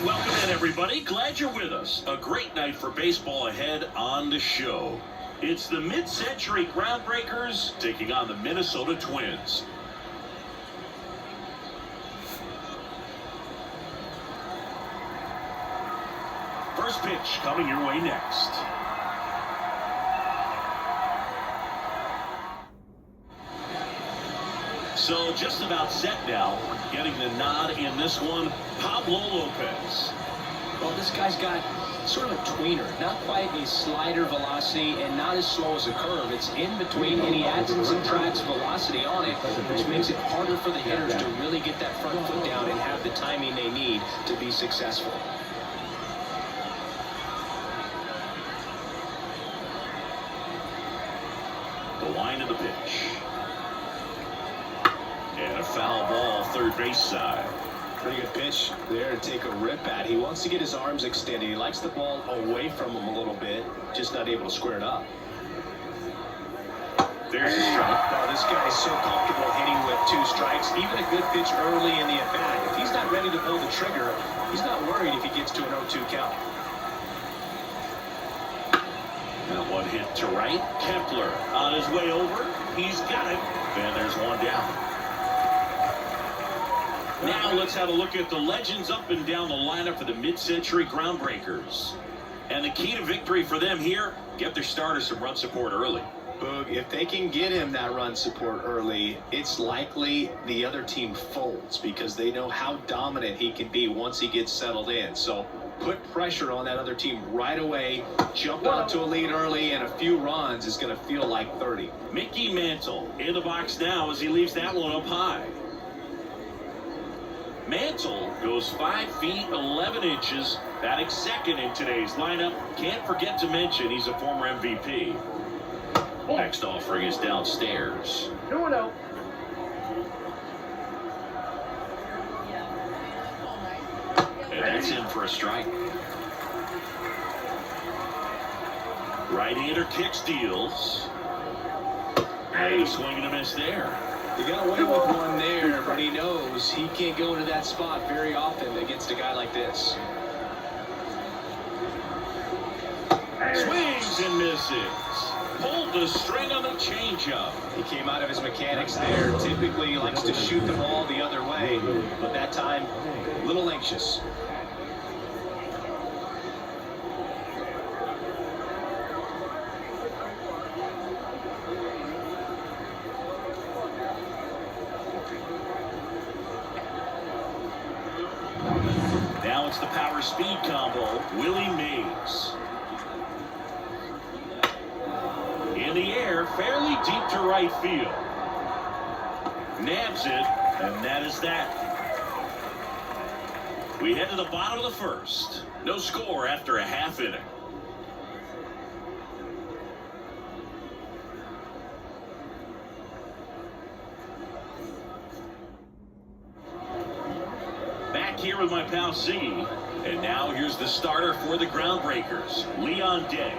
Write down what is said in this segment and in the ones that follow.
Welcome in, everybody. Glad you're with us. A great night for baseball ahead on the show. It's the mid-century Groundbreakers taking on the Minnesota Twins. First pitch coming your way next. So just about set now. Getting the nod in this one, Pablo Lopez. Well, this guy's got sort of a tweener, not quite a slider velocity and not as slow as a curve. It's in between, and he adds and subtracts velocity on it, which makes it harder for the hitters to really get that front foot down and have the timing they need to be successful. The line of the pitch. And a foul ball, third base side. Pretty good pitch there to take a rip at. He wants to get his arms extended. He likes the ball away from him a little bit, just not able to square it up. There's a strike. Oh, this guy is so comfortable hitting with 2 strikes. Even a good pitch early in the at-bat. If he's not ready to pull the trigger, he's not worried if he gets to an 0-2 count. And one hit to right. Kepler on his way over. He's got it. And there's one down. Now let's have a look at the legends up and down the lineup for the mid-century Groundbreakers. And the key to victory for them here, get their starter some run support early. Boog, if they can get him that run support early, it's likely the other team folds because they know how dominant he can be once he gets settled in. So put pressure on that other team right away, jump out to a lead early, and a few runs is going to feel like 30. Mickey Mantle in the box now as he leaves that one up high. Mantle goes 5 feet 11 inches, batting second in today's lineup. Can't forget to mention he's a former MVP. Next offering is downstairs. 2-0. And that's in for a strike. Right-hander kicks, deals. And a swing and a miss there. He got away with one there, but he knows he can't go into that spot very often against a guy like this. Swings and misses. Pulled the string on the changeup. He came out of his mechanics there. Typically, he likes to shoot the ball the other way, but that time, a little anxious. Now it's the power speed combo, Willie Mays. In the air, fairly deep to right field. Nabs it, and that is that. We head to the bottom of the first. No score after a half inning. Back here with my pal Siggy. And now here's the starter for the Groundbreakers, Leon Day.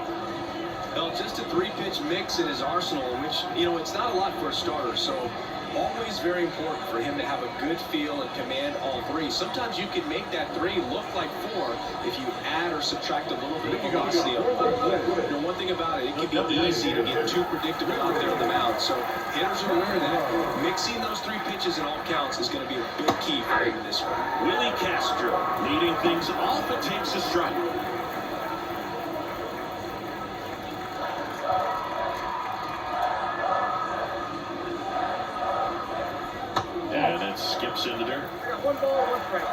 Well, just a 3-pitch mix in his arsenal, which, it's not a lot for a starter, so always very important for him to have a good feel and command all 3. Sometimes you can make that 3 look like 4 if you add or subtract a little bit of velocity on the ball. One thing about it can be easy to get too predictable out there on the mound, so hitters are aware of that. Mixing those 3 pitches in all counts is going to be a big key for him this one. Willie Castro leading things off and takes a strike. And it skips in the dirt. 1 ball, 1 strike.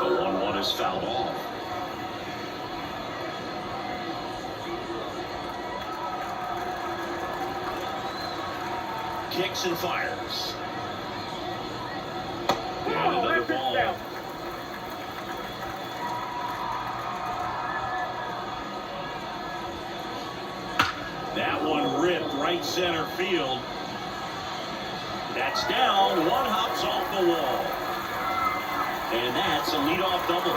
The 1-1 is fouled off. Kicks and fires. And another ball. That one ripped right center field. That's down. One hops off the wall. And that's a leadoff double.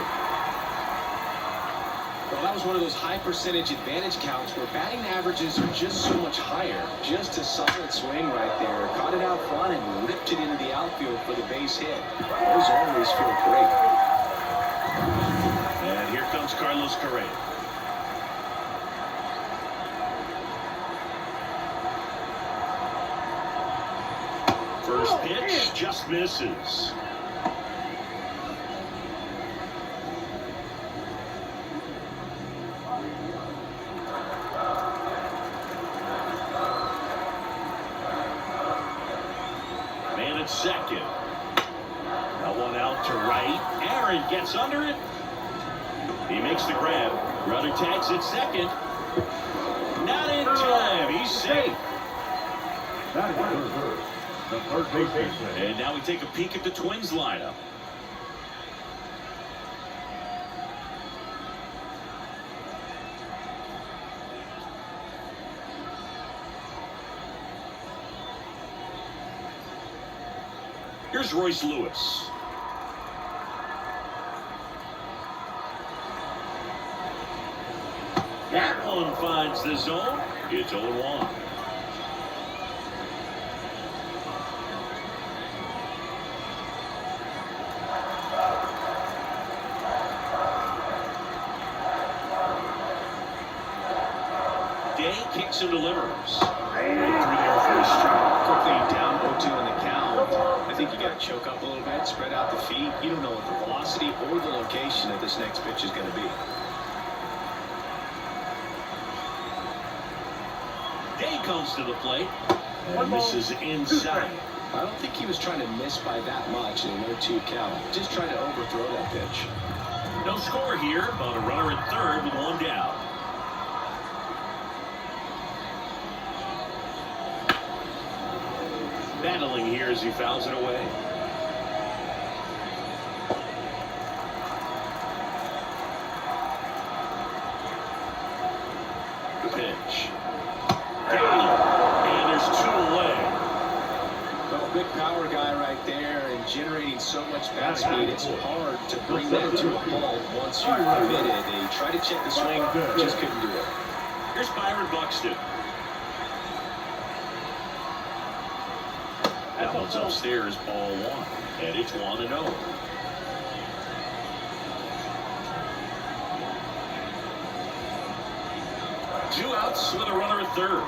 Well, that was one of those high percentage advantage counts where batting averages are just so much higher. Just a solid swing right there. Caught it out front and ripped it into the outfield for the base hit. Those always feel great. And here comes Carlos Correa. First pitch just misses. Man at second. That one out to right. Aaron gets under it. He makes the grab. Runner tags at second. Not in time. He's safe. That is the third baseman. And now we take a peek at the Twins lineup. Here's Royce Lewis. That one finds the zone. It's 0-1. Day kicks and delivers. Right through there for a strike. Quickly down 0-2 in the count. I think you got to choke up a little bit, spread out the feet. You don't know what the velocity or the location of this next pitch is going to be. Day comes to the plate and misses inside. I don't think he was trying to miss by that much in an 0-2 count. Just trying to overthrow that pitch. No score here, but a runner at third with one down. Battling here as he fouls it away. The pitch. And there's two away. Well, big power guy right there and generating so much bat speed. It's hard to bring that to a ball once you've committed. They try to check the swing, just couldn't do it. Here's Byron Buxton. That one's upstairs, ball one. And it's 1-0. Two outs with a runner at third.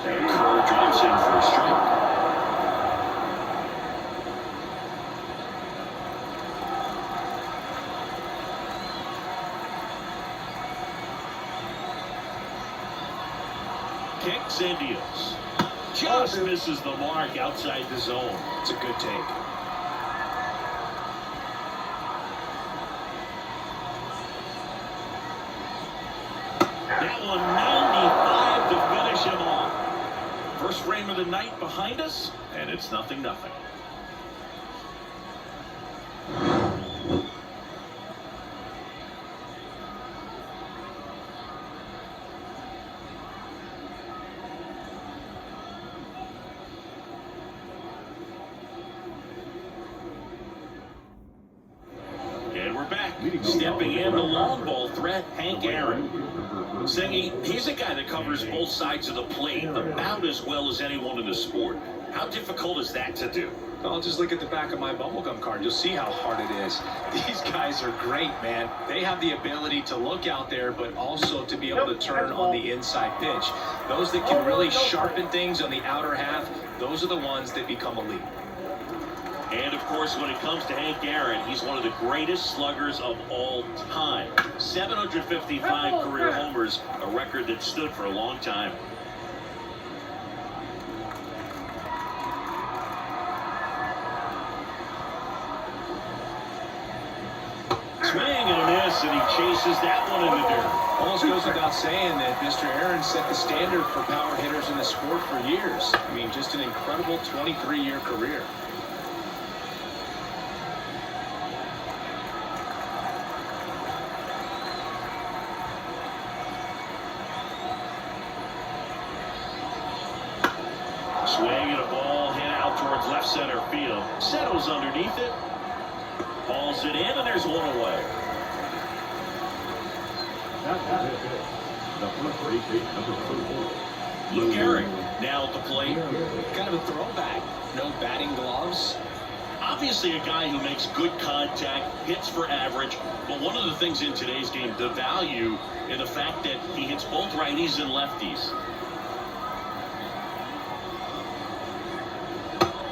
And Kerr drops in for a strike. Kicks and deals. Just misses the mark outside the zone. It's a good take. That one 95 to finish him off. First frame of the night behind us, and it's 0-0. And we're back. Stepping in the long ball threat, Hank Aaron. Singy, he's a guy that covers both sides of the plate about as well as anyone in the sport. How difficult is that to do? I'll just look at the back of my bubblegum card. You'll see how hard it is. These guys are great, man. They have the ability to look out there, but also to be able to turn on the inside pitch. Those that can really sharpen things on the outer half, those are the ones that become elite. And, of course, when it comes to Hank Aaron, he's one of the greatest sluggers of all time. 755 career homers, a record that stood for a long time. Swing and a miss, and he chases that one in the dirt. Almost goes without saying that Mr. Aaron set the standard for power hitters in the sport for years. I mean, just an incredible 23-year career. Swing and a ball hit out towards left center field. Settles underneath it. Hauls it in, and there's one away. That is it. The first base is number 44. Luke Gehrig now at the plate. Kind of a throwback. No batting gloves. Obviously a guy who makes good contact, hits for average, but one of the things in today's game, the value in the fact that he hits both righties and lefties.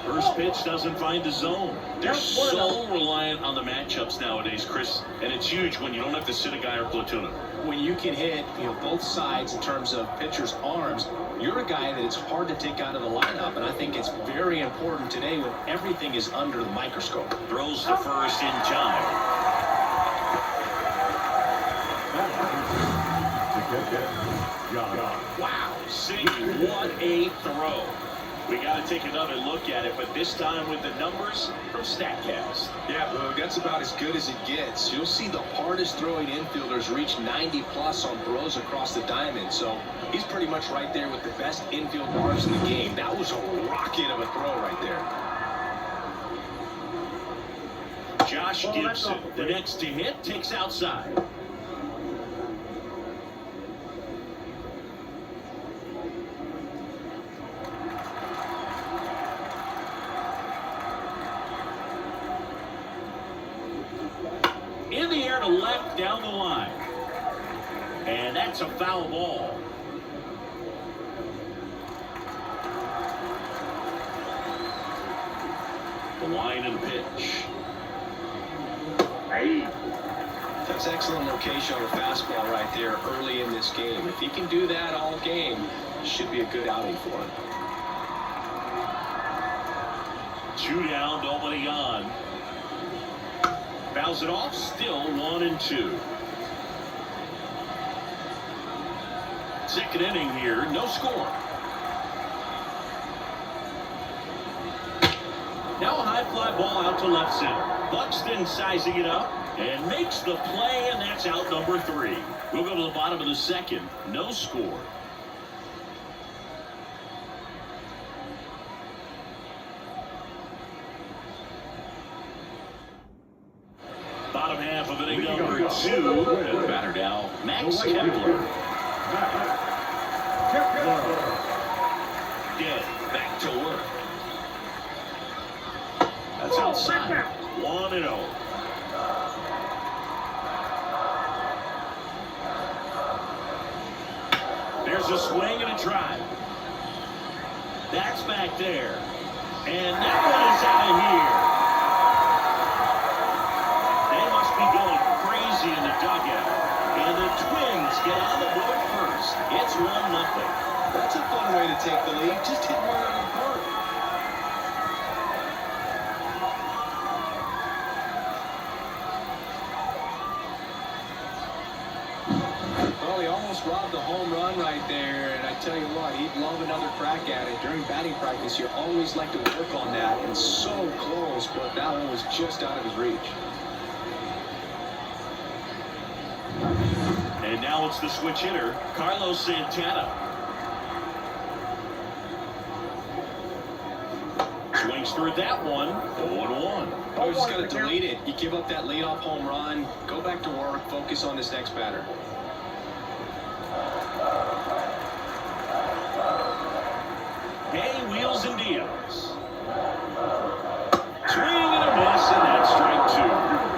First pitch doesn't find the zone. They're so reliant on the matchups nowadays, Chris, and it's huge when you don't have to sit a guy or platoon him. When you can hit, both sides in terms of pitchers' arms, you're a guy that it's hard to take out of the lineup, and I think it's very important today when everything is under the microscope. Throws to first in time. Wow, see what a throw. We got to take another look at it, but this time with the numbers from StatCast. Yeah, Boog, that's about as good as it gets. You'll see the hardest throwing infielders reach 90+ on throws across the diamond, so he's pretty much right there with the best infield arms in the game. That was a rocket of a throw right there. Josh Gibson, the next to hit, takes outside. In the air to left down the line. And that's a foul ball. The line and pitch. That's excellent location on the fastball right there early in this game. If he can do that all game, should be a good outing for him. 2 down, nobody on. Fouls it off, still 1-2. Second inning here, no score. Now a high fly ball out to left center. Buxton sizing it up and makes the play, and that's out number 3. We'll go to the bottom of the second, no score. Bottom half of inning number 2. And the batter now, Max Kepler. Dead, back to work. That's outside. 1-0. There's a swing and a drive. That's back there. And that one is out of here. They must be going crazy in the dugout. And the Twins get on the board first. It's 1-0. That's a fun way to take the lead. Just hit one out of the park. Well, he almost robbed the home run right there, and I tell you what, he'd love another crack at it. During batting practice, you always like to work on that, and so close, but that one was just out of his reach. And now it's the switch hitter, Carlos Santana. Swings through that one, 0-1. Oh, just got to delete it. You give up that leadoff home run, go back to work, focus on this next batter. Hay wheels and deals. Swing and a miss, and that's strike 2.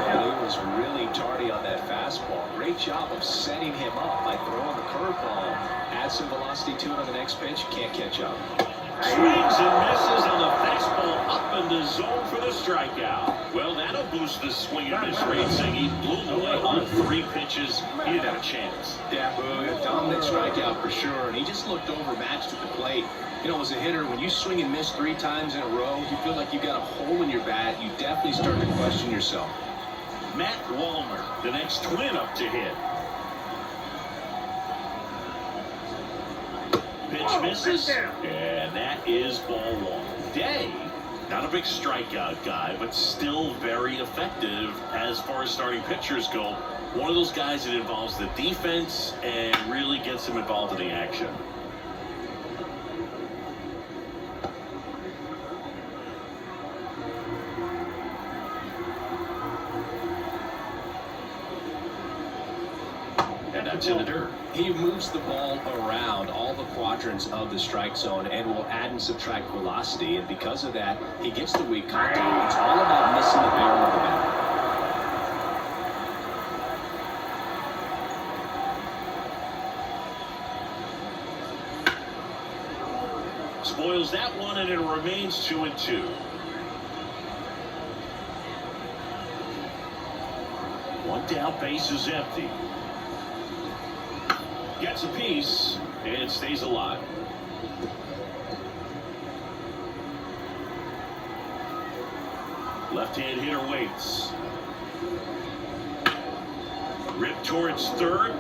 Man, he was really tardy on that fastball. Great job of setting him up by throwing the curveball. Add some velocity to it on the next pitch, can't catch up. Swings and misses on the fastball up in the zone for the strikeout. Well, that'll boost the swing and miss rate, saying he blew away on 3 pitches. He didn't have a chance. Yeah, Boog, a dominant strikeout for sure, and he just looked overmatched at the plate. As a hitter, when you swing and miss 3 times in a row, you feel like you got a hole in your bat. You definitely start to question yourself. Matt Wallner, the next Twin up to hit. Pitch misses, and that is ball 1. Day, not a big strikeout guy, but still very effective as far as starting pitchers go. One of those guys that involves the defense and really gets them involved in the action. That's in the dirt. He moves the ball around all the quadrants of the strike zone and will add and subtract velocity. And because of that, he gets the weak contact. It's all about missing the barrel of the bat. Spoils that one, and it remains 2-2. One down, base is empty. Gets a piece, and it stays alive. Left-hand hitter waits. Rip towards third.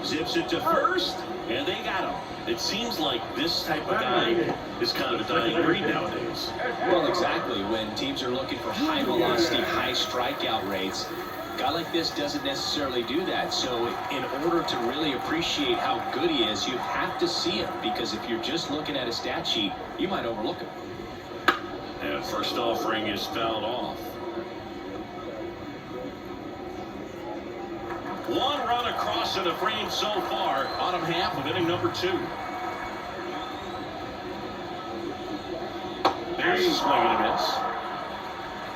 Zips it to first, and they got him. It seems like this type of guy is kind of a dying breed nowadays. Well, exactly. When teams are looking for high velocity, high strikeout rates, a guy like this doesn't necessarily do that. So in order to really appreciate how good he is, you have to see him, because if you're just looking at a stat sheet, you might overlook him. And first offering is fouled off. One run across in the frame so far, bottom half of inning number 2. There's a swing and a miss.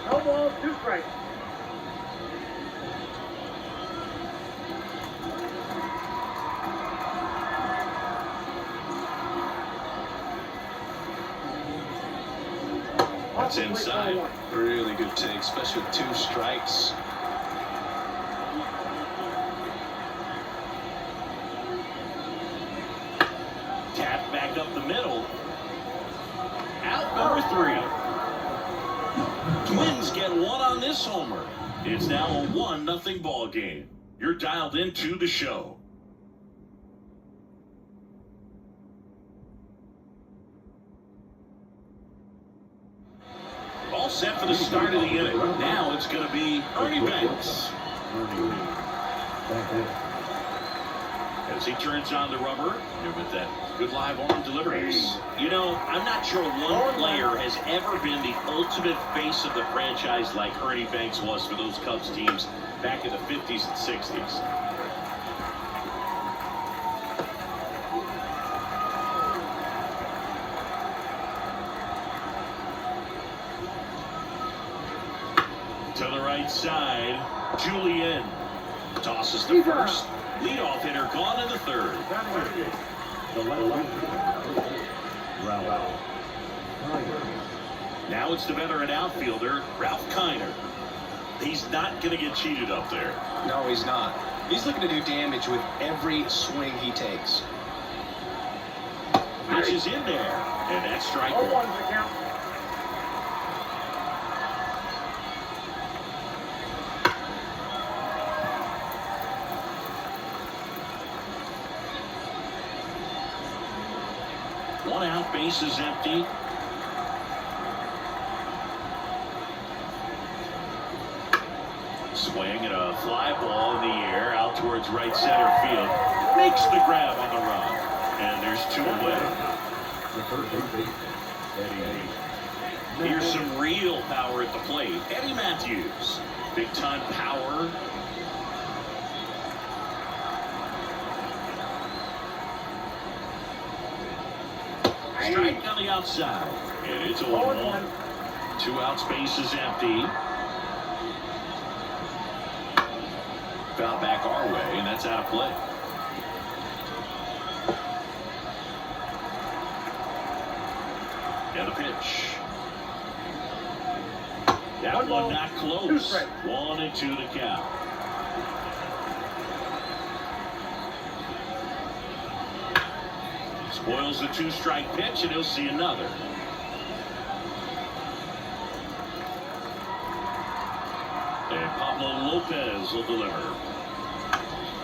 No ball, 2 strikes. That's inside. Really good take, especially with 2 strikes. Tap back up the middle. Out number 3. Twins get one on this homer. It's now a 1-0 ball game. You're dialed into the show. All set for the start of the inning. Now it's going to be Ernie Banks. As he turns on the rubber with that good live arm deliveries. You know, I'm not sure one player has ever been the ultimate face of the franchise like Ernie Banks was for those Cubs teams back in the 50s and 60s. To the right side, Julian tosses to first. Leadoff hitter gone in the third. Now it's the veteran outfielder, Ralph Kiner. He's not going to get cheated up there. No, he's not. He's looking to do damage with every swing he takes. Pitch is in there, and that's strike 1. 0-1's the count. One out, base is empty. Swing and a fly ball in the air out towards right center field. Makes the grab on the run. And there's 2 away. Here's some real power at the plate. Eddie Matthews. Big time power. Strike on the outside. And it's a 1-1. 2 outs, base is empty. Foul back our way, and that's out of play. And a pitch. That one not close. 1-2 the count. Spoils the 2-strike pitch, and he'll see another. And Pablo Lopez will deliver.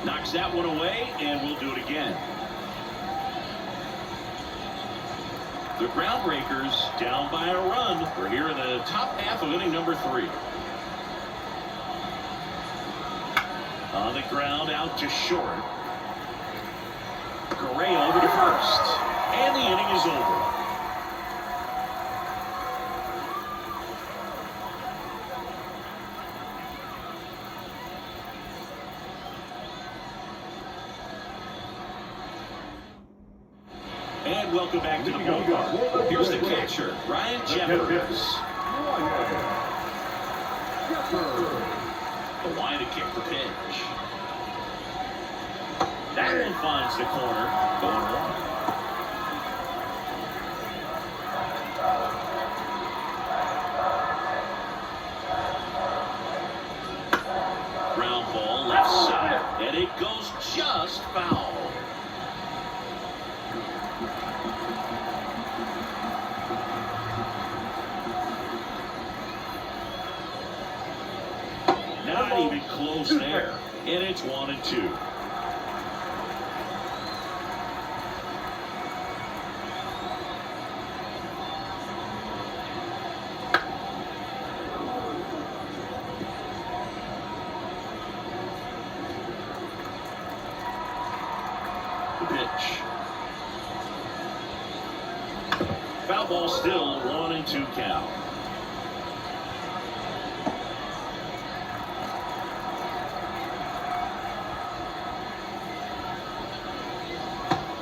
Knocks that one away, and we'll do it again. The Groundbreakers down by a run. We're here in the top half of inning number 3. On the ground, out to short. Correa over to first. And the inning is over. And welcome back to the ballpark. Here's the catcher, Ryan Jeffers. The line to kick the pitch. That one finds the corner. Going one. Ground ball left side. And it goes just foul. Not even close there. And it's 1-2. The pitch. Foul ball still 1-2 count.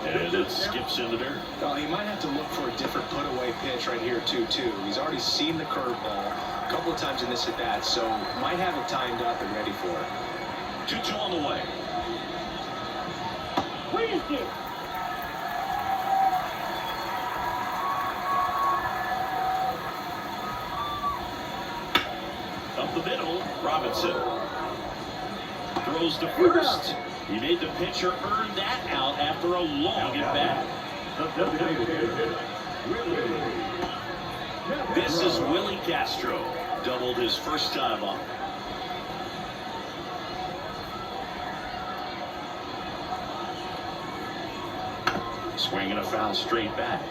And it skips in the dirt. Oh, he might have to look for a different put-away pitch right here, 2-2. He's already seen the curveball a couple of times in this at-bat, so might have it timed up and ready for it. 2-2 on the way. Up the middle, Robinson. Throws to first. He made the pitcher earn that out after a long at-bat. This is Willie Castro. Doubled his first time up. Swinging a foul straight back.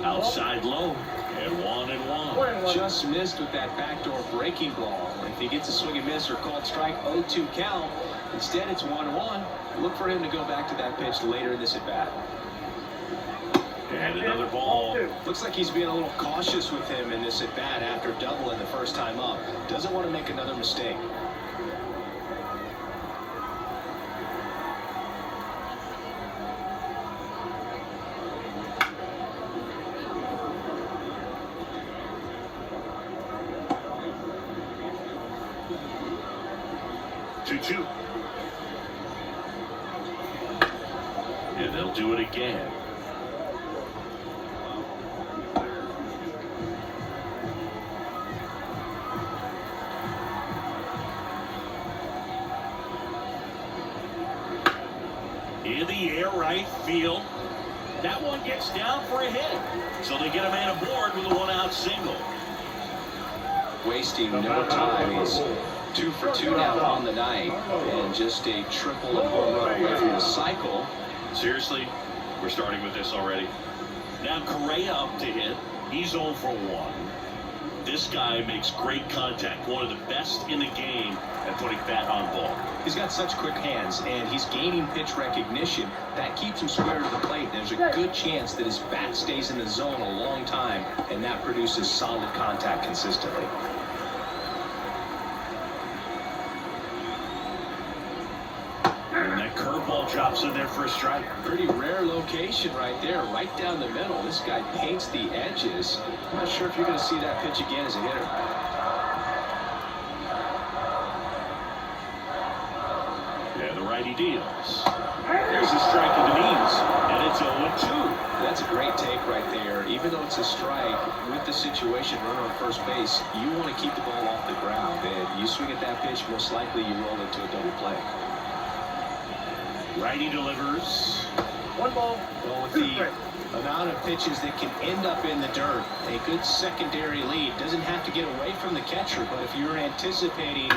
Outside low, and 1-1. Just missed with that backdoor breaking ball. If he gets a swing and miss or called strike, 0-2 count. Instead, it's 1-1. Look for him to go back to that pitch later in this at-bat. And another ball. Looks like he's being a little cautious with him in this at-bat after doubling the first time up. Doesn't want to make another mistake. And they'll do it again. In the air, right field. That one gets down for a hit. So they get a man aboard with a one-out single. Wasting no time. He's 2 for 2 now on the night, and just a triple and home run away from the cycle. Seriously, we're starting with this already. Now Correa up to hit. He's 0 for 1. This guy makes great contact. One of the best in the game at putting bat on ball. He's got such quick hands, and he's gaining pitch recognition. That keeps him square to the plate. There's a good chance that his bat stays in the zone a long time, and that produces solid contact consistently. And that curveball drops in there for a strike. Pretty rare location right there, right down the middle. This guy paints the edges. I'm not sure if you're going to see that pitch again as a hitter. And the righty deals. There's a strike in the knees, and it's 0-2. That's a great take right there. Even though it's a strike, with the situation, runner on first base, you want to keep the ball off the ground. And you swing at that pitch, most likely you roll into a double play. Righty delivers. 1 ball. Well, with the amount of pitches that can end up in the dirt, a good secondary lead doesn't have to get away from the catcher, but if you're anticipating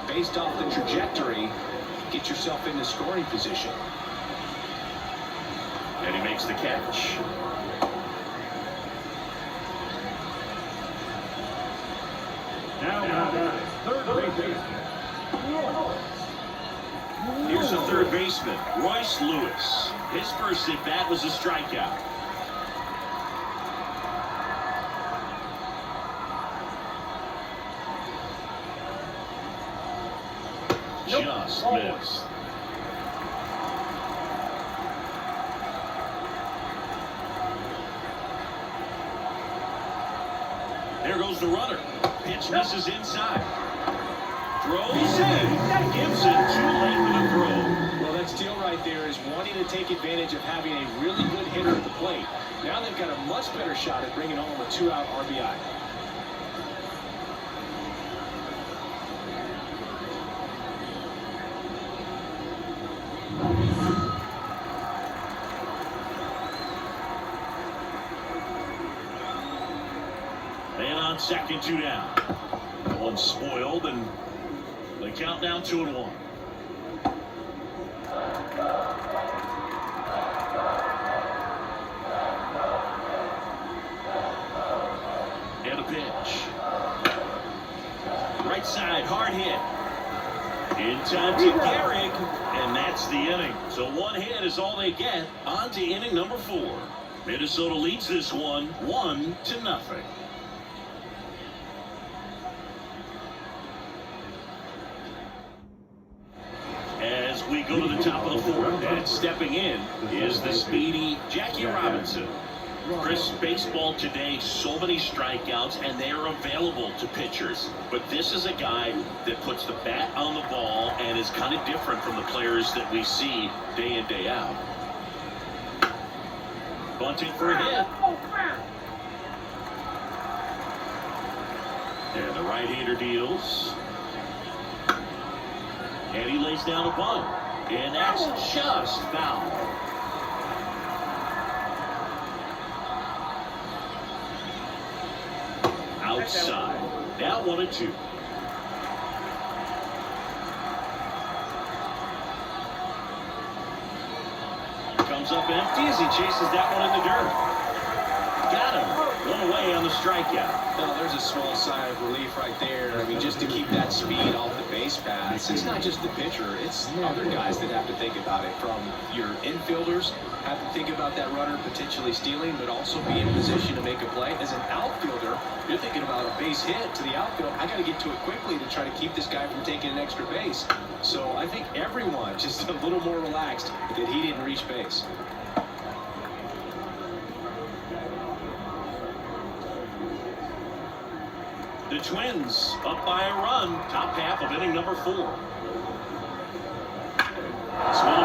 based off the trajectory, get yourself into scoring position. And he makes the catch. Now, third base. Here's the third baseman, Royce Lewis. His first at bat was a strikeout. Just missed. There goes the runner. Pitch misses inside. Throws in. Gibson too late for the throw. Well, that steal right there is wanting to take advantage of having a really good hitter at the plate. Now they've got a much better shot at bringing home a 2-out RBI. Man on second, 2 down. That one's spoiled, and they count down 2-1. And a pitch. Right side, hard hit. In time to Garrick, and that's the inning. So 1 hit is all they get. On to inning number 4. Minnesota leads this one 1-0. As we go to the top of the 4th, and stepping in is the speedy Jackie Robinson. Chris, baseball today, so many strikeouts, and they are available to pitchers. But this is a guy that puts the bat on the ball and is kind of different from the players that we see day in, day out. Bunting for a hit. And the right-hander deals. And he lays down a bunt. And that's just foul. Outside. Now 1-2. Comes up empty as he chases that one in the dirt. Got him. 1 away on the strikeout. Well, there's a small sigh of relief right there. I mean, just to keep that speed off the base paths. It's not just the pitcher. It's other guys that have to think about it. From your infielders, have to think about that runner potentially stealing, but also be in position to make a play. As an outfielder, you're thinking about a base hit to the outfield. I got to get to it quickly to try to keep this guy from taking an extra base. So I think everyone just a little more relaxed that he didn't reach base. The Twins up by a run. Top half of inning number 4. Swung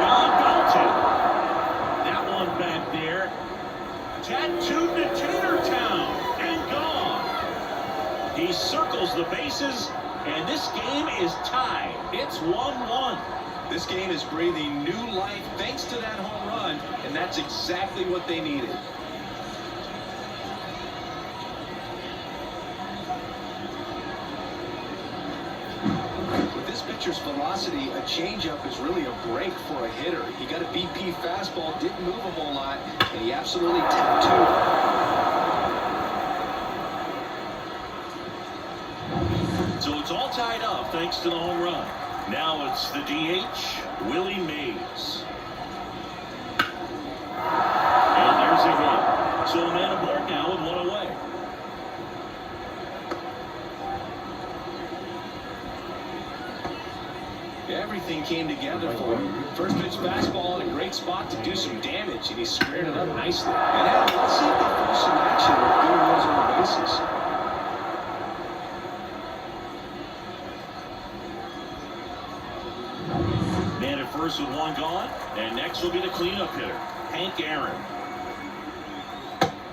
on, belted. That one back there. Tattooed to Tatertown and gone. He circles the bases, and this game is tied. It's 1-1. This game is breathing new life thanks to that home run, and that's exactly what they needed. Pitcher's velocity, a changeup is really a break for a hitter. He got a BP fastball, didn't move a whole lot, and he absolutely tattooed it. So it's all tied up thanks to the home run. Now it's the DH, Willie Mays. And there's a hit. So a man aboard now with 1 away. Everything came together for him. First pitch fastball in a great spot to do some damage, and he squared it up nicely. And now let's see if they pull some action with good runs on the bases. Man at first with 1 gone, and next will be the cleanup hitter, Hank Aaron.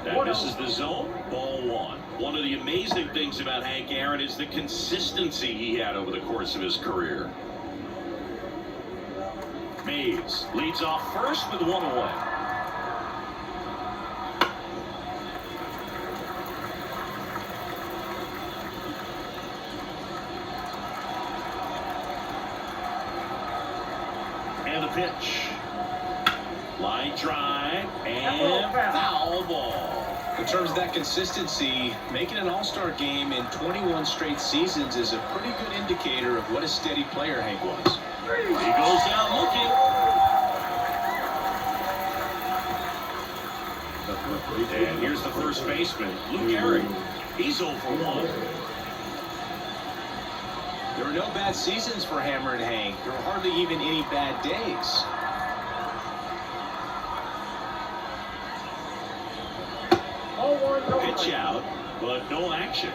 That misses the zone, ball 1. One of the amazing things about Hank Aaron is the consistency he had over the course of his career. Mays leads off first with 1 away. And a pitch. Line drive and foul ball. In terms of that consistency, making an all-star game in 21 straight seasons is a pretty good indicator of what a steady player Hank was. He goes down looking. And here's the first baseman, Luke Gehrig. He's 0 for 1. There There are no bad seasons for Hammer and Hank. There are hardly even any bad days. Pitch out, but no action.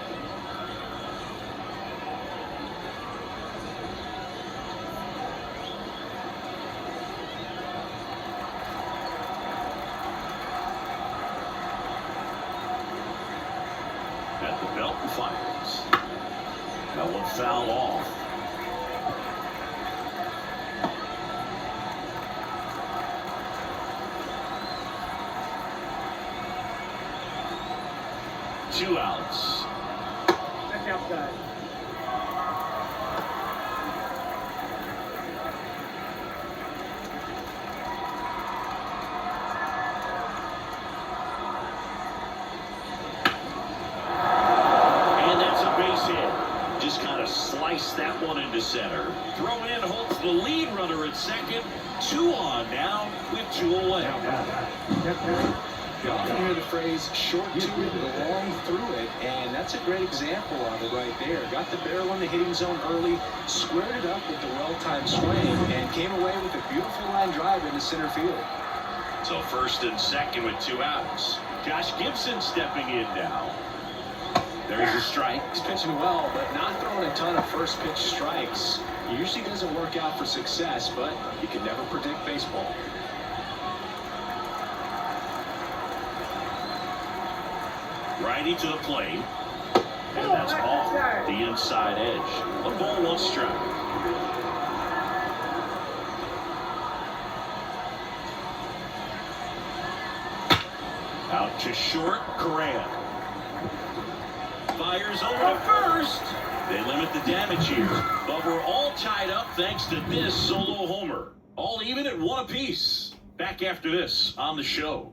At the belt and fires. That one foul off. Two outs. That's outside. And that's a base hit. Just kind of sliced that one into center. Throw in holds the lead runner at second. 2 on now with 2 away. You often hear the phrase short to it, long through it, and that's a great example of it right there. Got the barrel in the hitting zone early, squared it up with the well-timed swing, and came away with a beautiful line drive into center field. So first and second with 2 outs. Josh Gibson stepping in now. There's a strike. He's pitching well, but not throwing a ton of first pitch strikes. It usually doesn't work out for success, but you can never predict baseball. Righty to the plate. And that's off the inside edge. A ball, 1 strike. Out to short, Correa. Fires over to first. They limit the damage here, but we're all tied up thanks to this solo homer. All even at 1 apiece. Back after this on the show.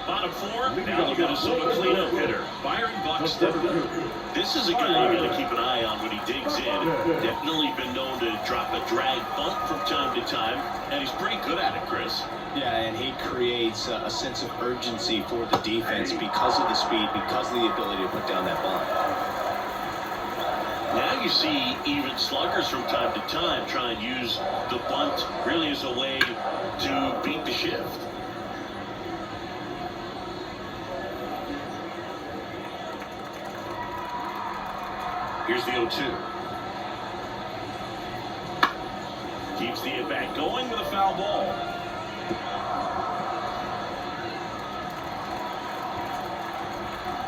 Bottom 4, now the Minnesota cleanup hitter, Byron Buxton. This is a guy you got to keep an eye on when he digs in. Definitely been known to drop a drag bunt from time to time, and he's pretty good at it, Chris. Yeah, and he creates a sense of urgency for the defense because of the speed, because of the ability to put down that bunt. Now you see even sluggers from time to time try and use the bunt really as a way to beat the shift. Here's the 0-2. Keeps the at-bat going with a foul ball.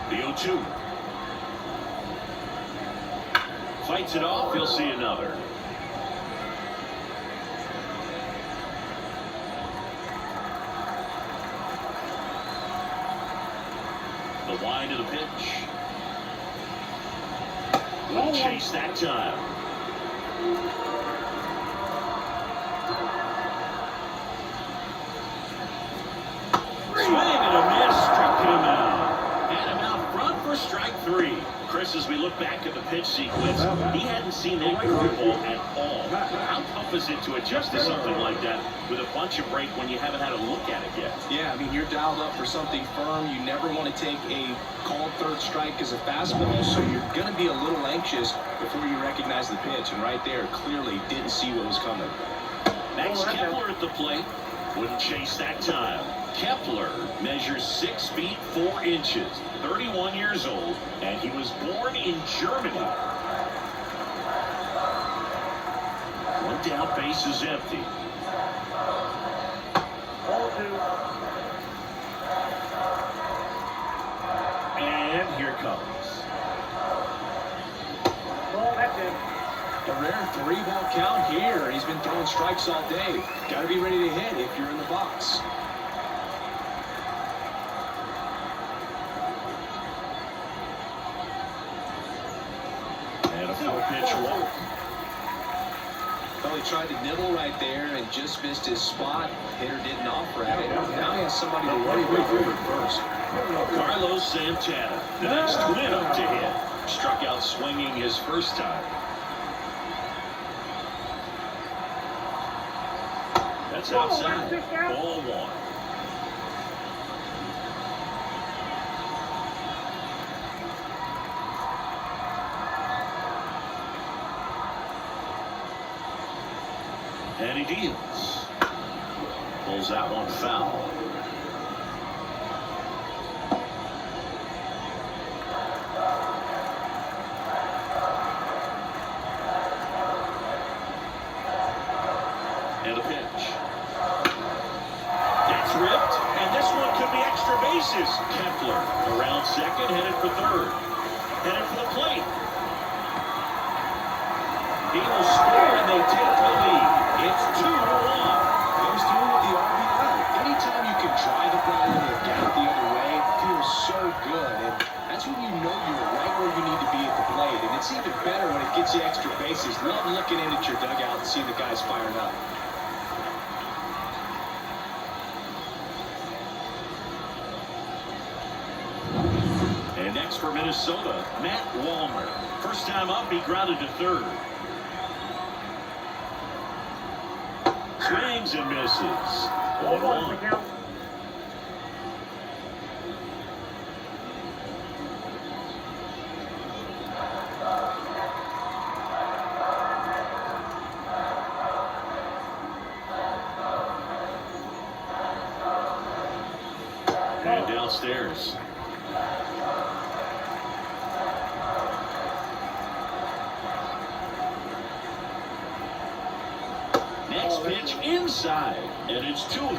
The 0-2. Fights it off. He'll see another. The wind of the pitch. Wouldn't chase that time. Swing and a miss, struck him out. Had him out front for strike 3. Chris, as we look back at the pitch sequence, he hadn't seen that curveball at all. How tough is it to adjust to something like that with a bunch of break when you haven't had a look at it yet? Yeah, I mean, you're dialed up for something firm. You never want to take a called third strike as a fastball, so you're going to be a little anxious before you recognize the pitch. And right there, clearly didn't see what was coming. Max Kepler at the plate. Wouldn't chase that time. Kepler measures 6 feet 4 inches, 31 years old, and he was born in Germany. 1 down, base is empty. Ball 2. And here comes. Ball, that's him. A rare 3-ball count here. He's been throwing strikes all day. Got to be ready to hit if you're in the box. And a 4-pitch walk. Well, he tried to nibble right there and just missed his spot. Hitter didn't offer at it. Now he has somebody to worry about over first. Carlos Santana, the next twin up to hit. Struck out swinging his first time. That's outside. Ball 1. And he deals. Pulls that one foul. And a pitch. That's ripped, and this one could be extra bases. Kepler around second, headed for third. Headed for the plate. He will score, and they take the lead. It's 2-1. Goes through with the RBI. Anytime you can drive a ball in and get it the other way, it feels so good. And that's when you know you're right where you need to be at the plate. And it's even better when it gets you extra bases. Love looking in at your dugout and seeing the guys firing up. And next for Minnesota, Matt Wallner. First time up, he grounded to third. Swings and misses. 1-1. And downstairs. Next pitch inside, and it's 2-1.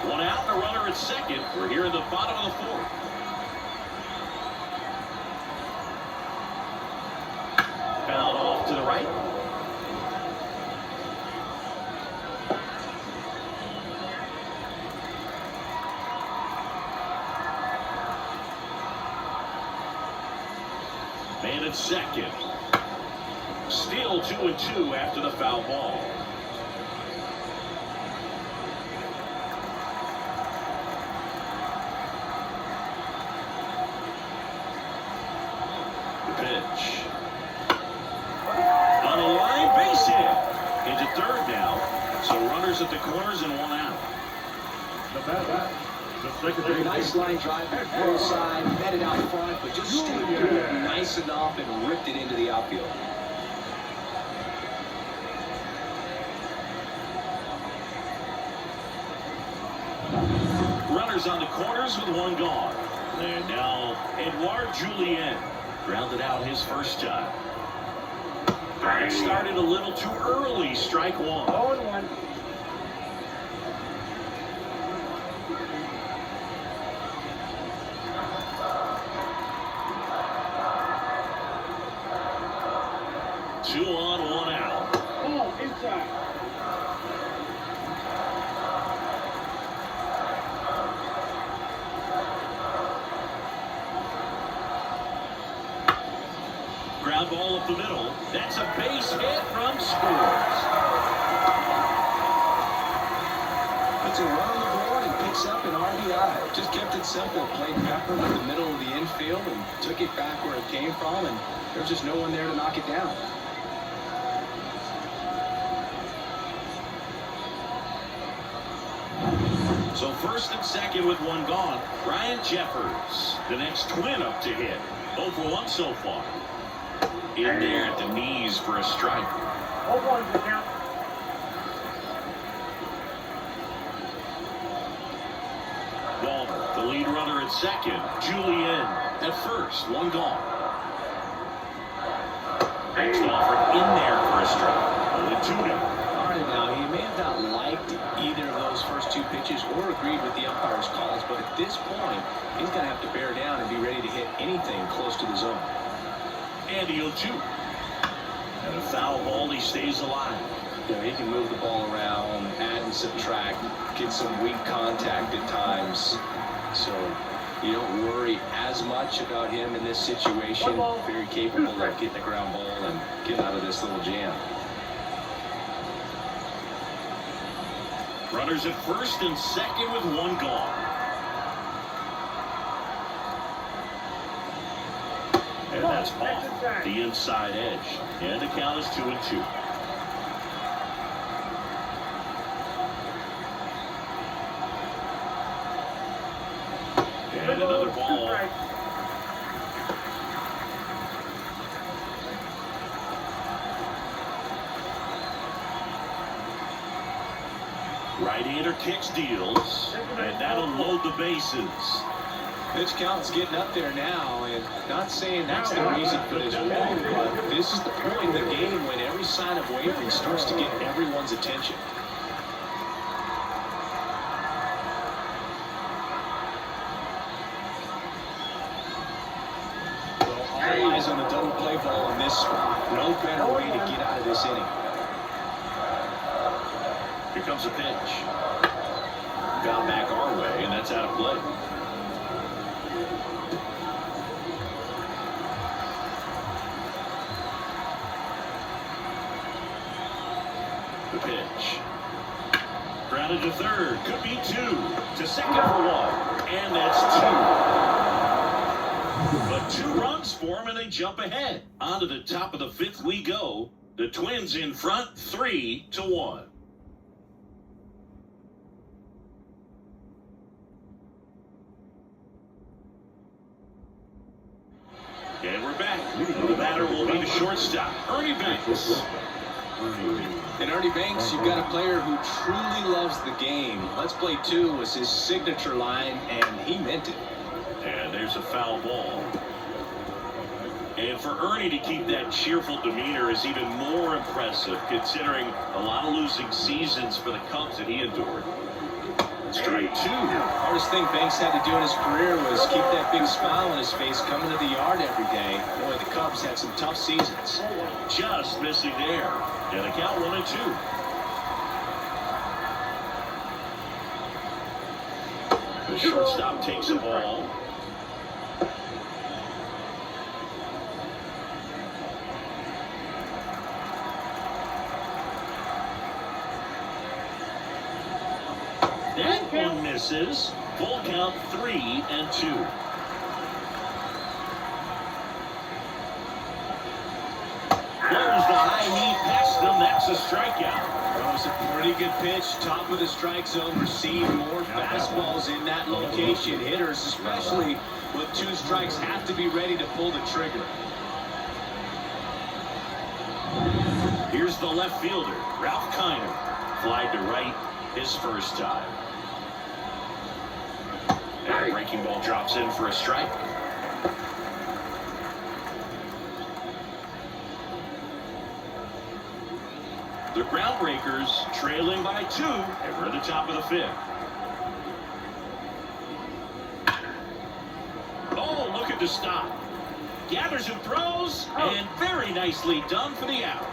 One out and a runner at second. We're here in the bottom of the fourth. Fouled off to the right. Man at second. Still 2-2 after the foul ball. Pitch. On the line, base hit. Into third now. So runners at the corners and one out. The Nice line drive back full side, met it out front, but just stayed good, nice enough, and ripped it into the outfield. Runners on the corners with one gone. And now Edouard Julien grounded out his first time. It started a little too early. Strike one. 0-1. Two on, one out. Ball inside. Ground ball up the middle. That's a base hit from Scores. Puts a run on the board and picks up an RBI. Just kept it simple. Played Pepper in the middle of the infield and took it back where it came from, and there's just no one there to knock it down. So first and second with one gone. Ryan Jeffers, the next Twin up to hit. 0 for 1 so far. In there at the knees for a strike. 0-1 the count. Wallner, the lead runner at second. Julien at first. One gone. Next offer in there for a strike. 0-2 now. All right, now, he may have not liked either of those first two pitches or agreed with the umpire's calls, but at this point, he's going to have to bear down and be ready to hit anything close to the zone. And the 0-2. And a foul ball, he stays alive. You know, he can move the ball around, add and subtract, get some weak contact at times. So you don't worry as much about him in this situation. Very capable of getting the ground ball and getting out of this little jam. Runners at first and second with one gone. And that's off the inside edge. And the count is 2-2. And another ball. Right-hander kicks, deals, and that'll load the bases. Pitch count's getting up there now, and not saying that's the reason for this walk, but this is the point in the game when every sign of wavering starts to get everyone's attention. Well, all eyes on the double play ball in this spot. No better way to get out of this inning. Here comes a pitch. Got back our way, and that's out of play. The pitch. Grounded to third. Could be two. To second for one. And that's two. But 2 runs for them, and they jump ahead. On to the top of the 5th we go. The Twins in front, 3-1. And we're back. The batter will be the shortstop, Ernie Banks. And Ernie Banks, you've got a player who truly loves the game. Let's play 2 was his signature line, and he meant it. And there's a foul ball. And for Ernie to keep that cheerful demeanor is even more impressive, considering a lot of losing seasons for the Cubs that he endured. Strike 2. Hardest thing Banks had to do in his career was keep that big smile on his face coming to the yard every day. Boy, the Cubs had some tough seasons. Just missing there. And the count 1-2. The shortstop takes the ball. That one misses. Full count 3-2. There's the high knee past them. That's a strikeout. That was a pretty good pitch. Top of the strike zone. Received more fastballs in that location. Hitters, especially with 2 strikes, have to be ready to pull the trigger. Here's the left fielder, Ralph Kiner. Flied to right his first time. And a breaking ball drops in for a strike. The Groundbreakers trailing by 2, and we're at the top of the 5th. Oh, look at the stop. Gathers and throws, and very nicely done for the out.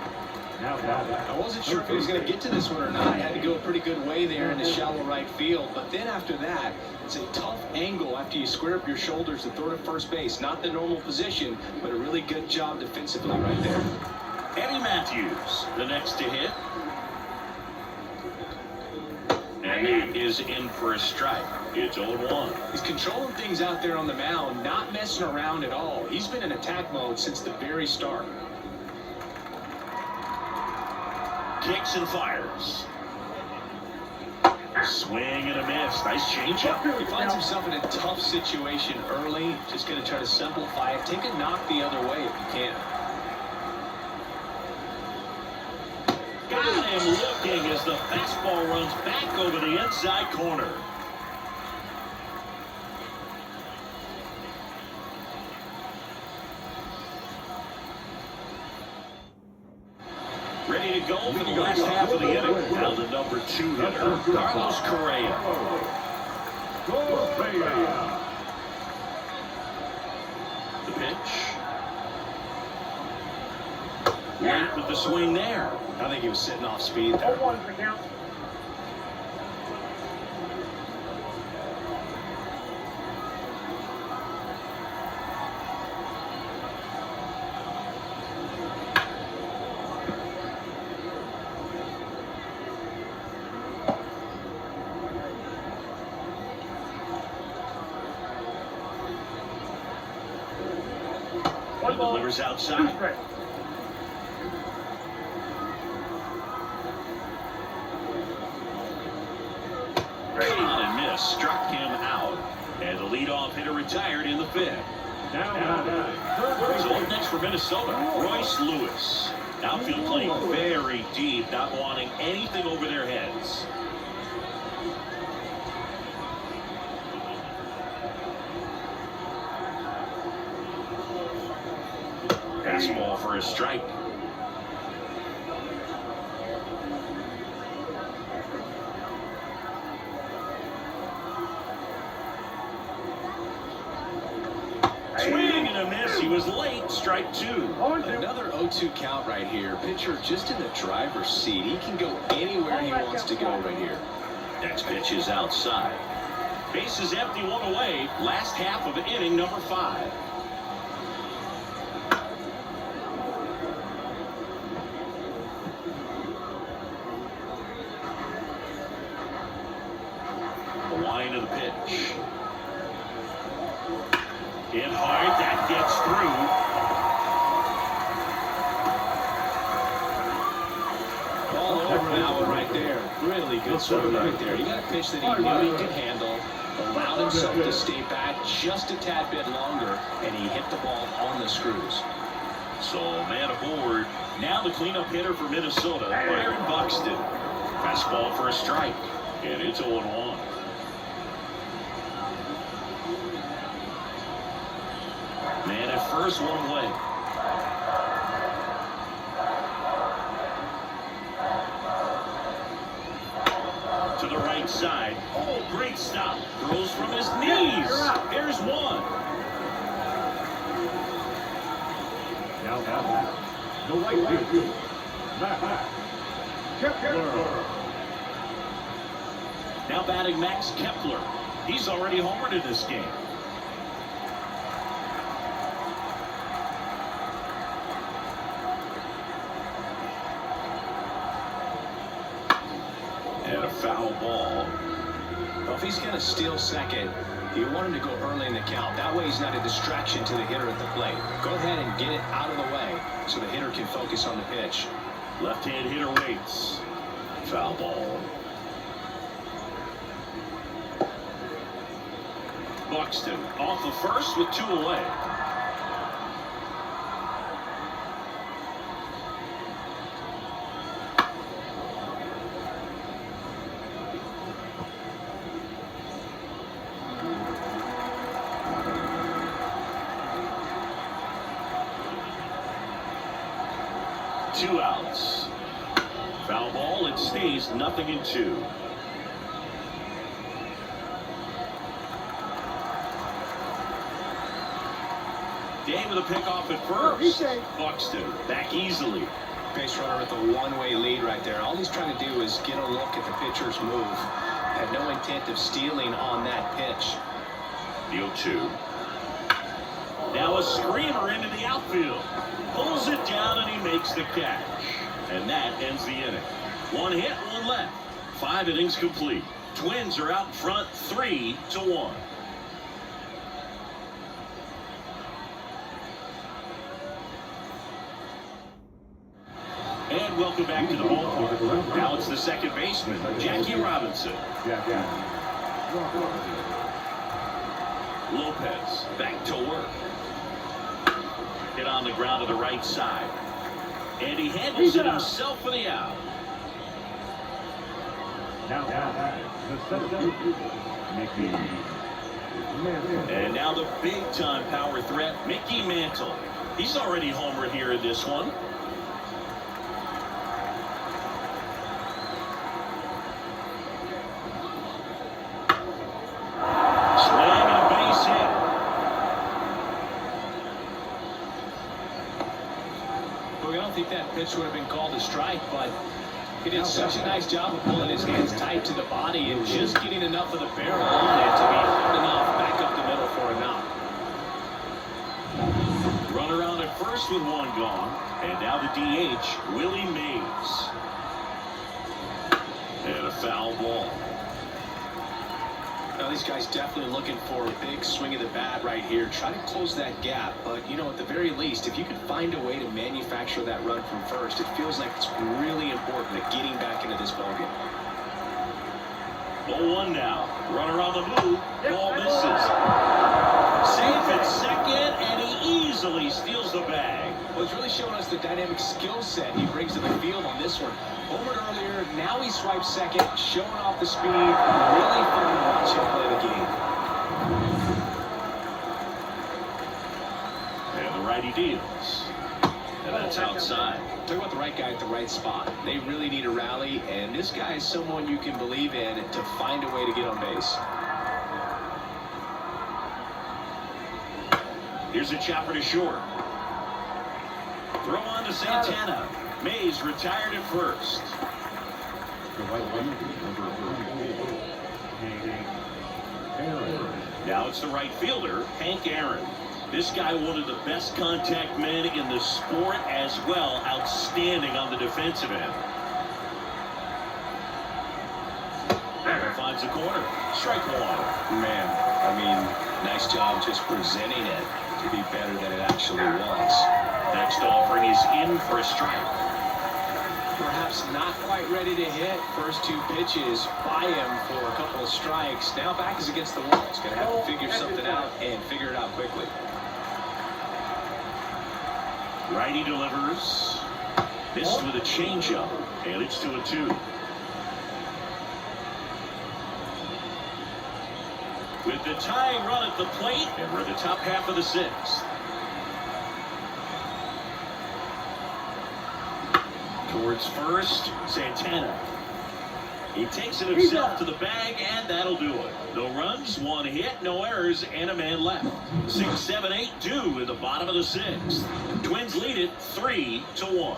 I wasn't sure if he was going to get to this one or not. Had to go a pretty good way there in the shallow right field. But then after that, it's a tough angle after you square up your shoulders to throw to first base. Not the normal position, but a really good job defensively right there. Eddie Matthews, the next to hit. And that is in for a strike. It's 0-1. He's controlling things out there on the mound, not messing around at all. He's been in attack mode since the very start. Kicks and fires. Swing and a miss. Nice changeup. He finds himself in a tough situation early. Just going to try to simplify it. Take a knock the other way if you can. Got him looking as the fastball runs back over the inside corner. Ready to go for the last half of the inning. Now the number 2 hitter, Carlos Correa. The pitch. Late with the swing there. I think he was sitting off speed there. 0-1 the count. One delivers outside. On and miss, struck him out, and the leadoff hitter retired in the 5th. So up next for Minnesota, Royce Lewis. Outfield playing very deep, not wanting anything over their heads. strike. Swing and a miss. He was late. Strike two. Another 0-2 count right here. Pitcher just in the driver's seat. He can go anywhere he wants to go right here. Next pitch is outside. Base is empty, one away. Last half of inning number 5. The line of the pitch. Hit hard, that gets through. Ball over now right there. Really good swing right there. He got a pitch that he knew he could handle, allowed himself to stay back just a tad bit longer, and he hit the ball on the screws. So man aboard. Now the cleanup hitter for Minnesota, Byron Buxton. Fastball for a strike, and it's 0-1. Man at first, one away. To the right side. Oh, great stop. Throws from his knees. Here's one. Now, the right field. Kepler. Now batting Max Kepler. He's already homered in this game. And a foul ball. Well, if he's going to steal second, you want him to go early in the count. That way he's not a distraction to the hitter at the plate. Go ahead and get it out of the way so the hitter can focus on the pitch. Left-hand hitter waits. Foul ball. Buxton off the first with 2 away. Two outs. Foul ball. It stays 0-2. Day with a pickoff at first. Buxton back easily. Base runner with a one-way lead right there. All he's trying to do is get a look at the pitcher's move. Had no intent of stealing on that pitch. The 0-2. Now a screamer into the outfield. Pulls it down and he makes the catch. And that ends the inning. 1 hit, 1 left. 5 innings complete. Twins are out in front 3-1. And welcome back to the ballpark. Now it's the second baseman, Jackie Robinson. Lopez back to work. Hit on the ground to the right side. And he handles it himself for the out. And now the big-time power threat, Mickey Mantle. He's already homered here in this one. Swing and a base hit. Well, I don't think that pitch would have been called a strike, but he did such a nice job of pulling his hands tight to the body and just getting enough of the barrel on it to be hard enough back up the middle for a knock. Runner on at first with 1 gone. And now the DH, Willie Mays. And a foul ball. Now, these guys definitely looking for a big swing of the bat right here. Try to close that gap. But, you know, at the very least, if you can find a way to manufacture that run from first, it feels like it's really important at getting back into this ballgame. 0-1 now. Runner on the move. Ball misses. Safe at second, and he easily steals the bag. Well, it's really showing us the dynamic skill set he brings to the field on this one. Homered earlier, now he swipes second, showing off the speed. Really fun to watch him play the game. And the righty deals. And that's outside. Talk about the right guy at the right spot. They really need a rally, and this guy is someone you can believe in to find a way to get on base. Here's a chopper to short. Throw on to Santana. Mays retired at first. Now it's the right fielder, Hank Aaron. This guy, one of the best contact men in the sport as well. Outstanding on the defensive end. And finds the corner. Strike one. Man, I mean, nice job just presenting it to be better than it actually was. Next offering is in for a strike. Perhaps not quite ready to hit. First two pitches by him for a couple of strikes. Now back is against the wall. He's going to have to figure something out and figure it out quickly. Righty delivers. Missed with a changeup, and it's 2-2. With the tying run at the plate, and we're in the top half of the sixth. Towards first, Santana. He takes it himself to the bag, and that'll do it. No runs, one hit, no errors, and a man left. 6, 7, 8 due in the bottom of the sixth. Twins lead it 3-1.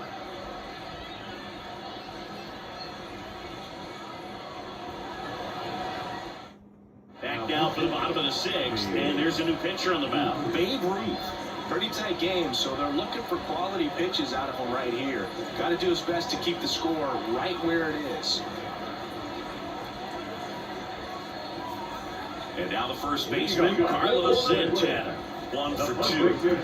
Back down for the bottom of the sixth, and there's a new pitcher on the mound, Babe Ruth. Pretty tight game, so they're looking for quality pitches out of him right here. Got to do his best to keep the score right where it is. And now the first baseman, Carlos Santana. 1 for 2.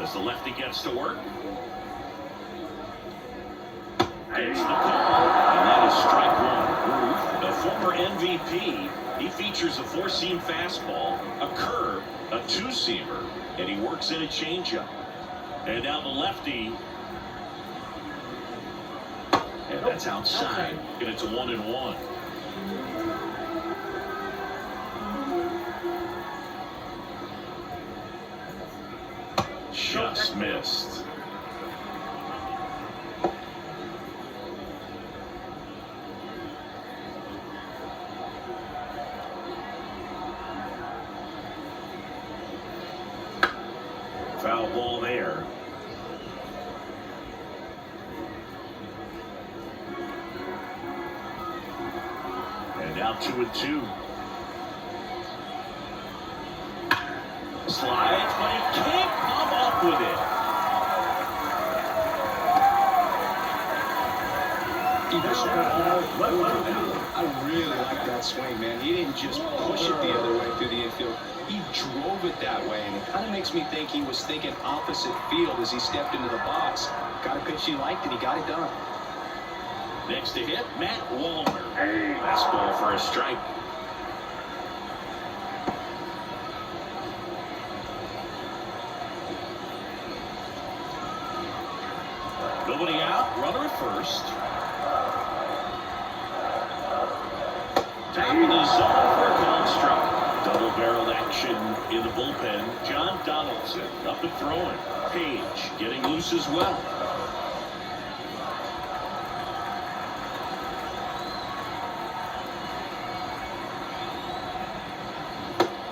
As the lefty gets to work. Gets the call, and that is strike one. The former MVP, he features a four-seam fastball, a curve, a two-seamer, and he works in a changeup. And now the lefty, and that's outside, and it's a 1-1. Just missed. Foul ball there. And now 2-2. Slides, but he can't come up with it. I really like that swing, man. He didn't just push it the other way through the infield. He drove it that way, and it kind of makes me think he was thinking opposite field as he stepped into the box. Got a pitch he liked, and he got it done. Next to hit, Matt Wallner. Fastball for a strike. Nobody out, runner at first. Top of the zone for a called strike. Double-barreled action in the bullpen. John Donaldson up and throwing. Page getting loose as well.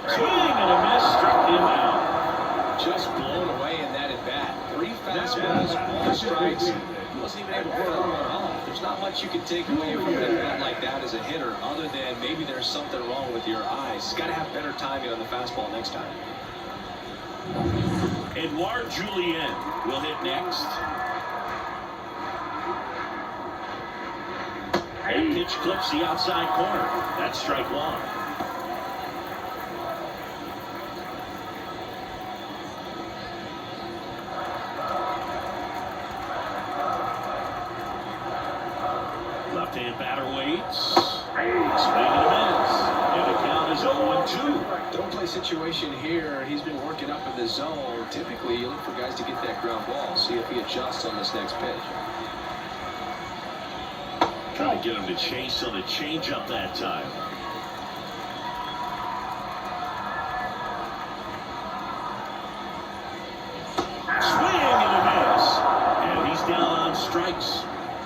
Swing and a miss, struck him out. Just blown away in that at-bat. 3 fastballs, all strikes. He wasn't even able to put one off. There's not much you can take away from an at-bat like that as a hitter, other than maybe there's something wrong with your eyes. Got to have better timing on the fastball next time. Edouard Julien will hit next. And pitch clips the outside corner. That's strike one. Left-hand batter waits. Swing and a miss. And the count is 0-2. Don't play situation here. He's been working up in the zone. Typically, you look for guys to get that ground ball. See if he adjusts on this next pitch. Trying to get him to chase on the changeup that time.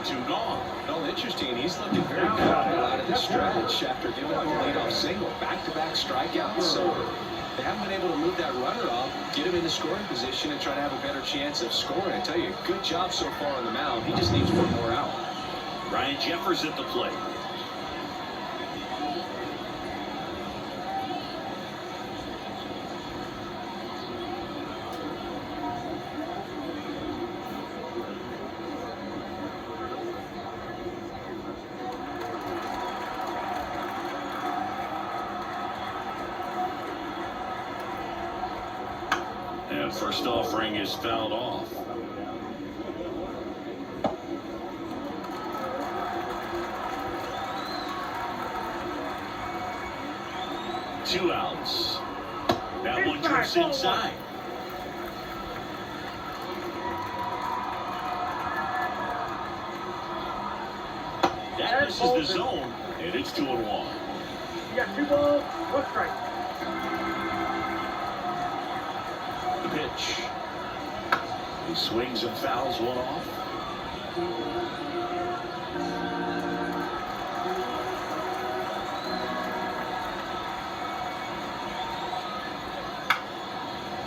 2 gone. Well, interesting. He's looking very comfortable out of the stretch after giving up a leadoff single. Back-to-back strikeouts. So they haven't been able to move that runner up, get him in the scoring position, and try to have a better chance of scoring. I tell you, good job so far on the mound. He just needs one more out. Ryan Jeffers at the plate. And first offering is fouled off. Two outs. That one jumps inside. That misses the zone, and it's 2-1. You got 2 balls, 1 strike. The pitch. He swings and fouls one off.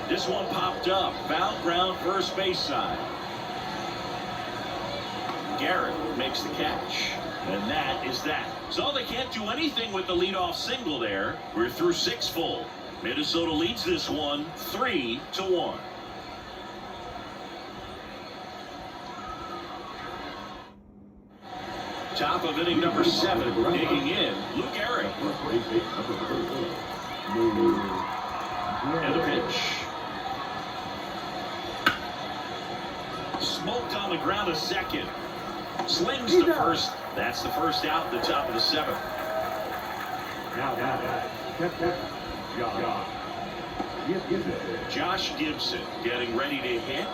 This one popped up. Foul ground first base side. Garrett makes the catch. And that is that. So they can't do anything with the leadoff single there. We're through 6 full. Minnesota leads this one 3-1. Top of inning number 7, digging in, Luke Gehrig. And a pitch. Smoked on the ground a second. Slings the first. That's the first out, the top of the 7th. Josh Gibson getting ready to hit.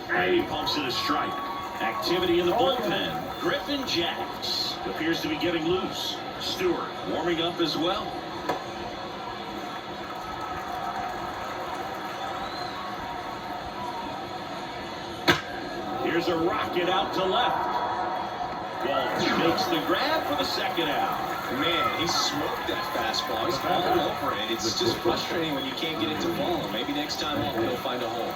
And he pumps it a strike. Activity in the bullpen. Griffin Jacks appears to be getting loose. Stewart warming up as well. Here's a rocket out to left. Walsh makes the grab for the 2nd out. Man, he smoked that fastball. He's all over it. It's just frustrating when you can't get it to fall. Maybe next time he'll find a hole.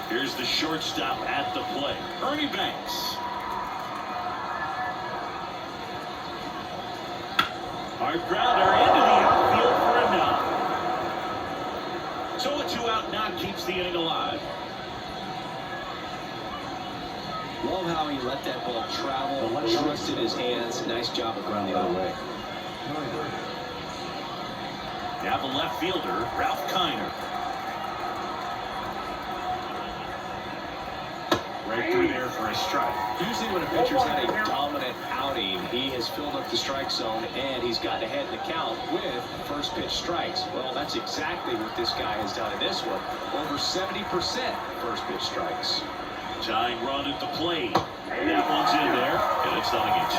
Here's the shortstop at the plate, Ernie Banks. Hard grounder into the outfield for a knock. So a 2-out knock keeps the inning alive. Love how he let that ball travel, trusted his hands. Nice job of ground the other way. Now the left fielder, Ralph Kiner. Right through there for a strike. Usually when a pitcher's had a dominant outing, he has filled up the strike zone and he's gotten ahead in the count with first pitch strikes. Well, that's exactly what this guy has done in this one. Over 70% first pitch strikes. Tying run at the plate. That one's in there, and it's nothing at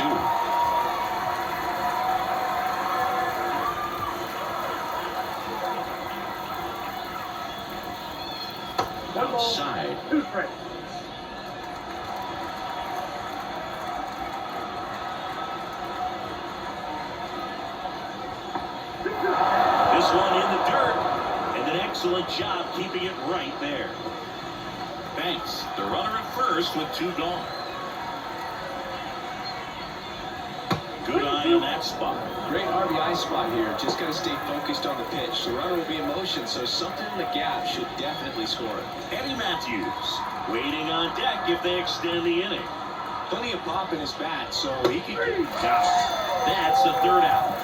2. Outside. 2 strikes. This one in the dirt, and an excellent job keeping it right there. Banks, the runner at first with 2 gone. Good eye on that spot. Great RBI spot here. Just got to stay focused on the pitch. The runner will be in motion, so something in the gap should definitely score it. Eddie Matthews waiting on deck if they extend the inning. Plenty of pop in his bat, so he can get it down. That's the 3rd out.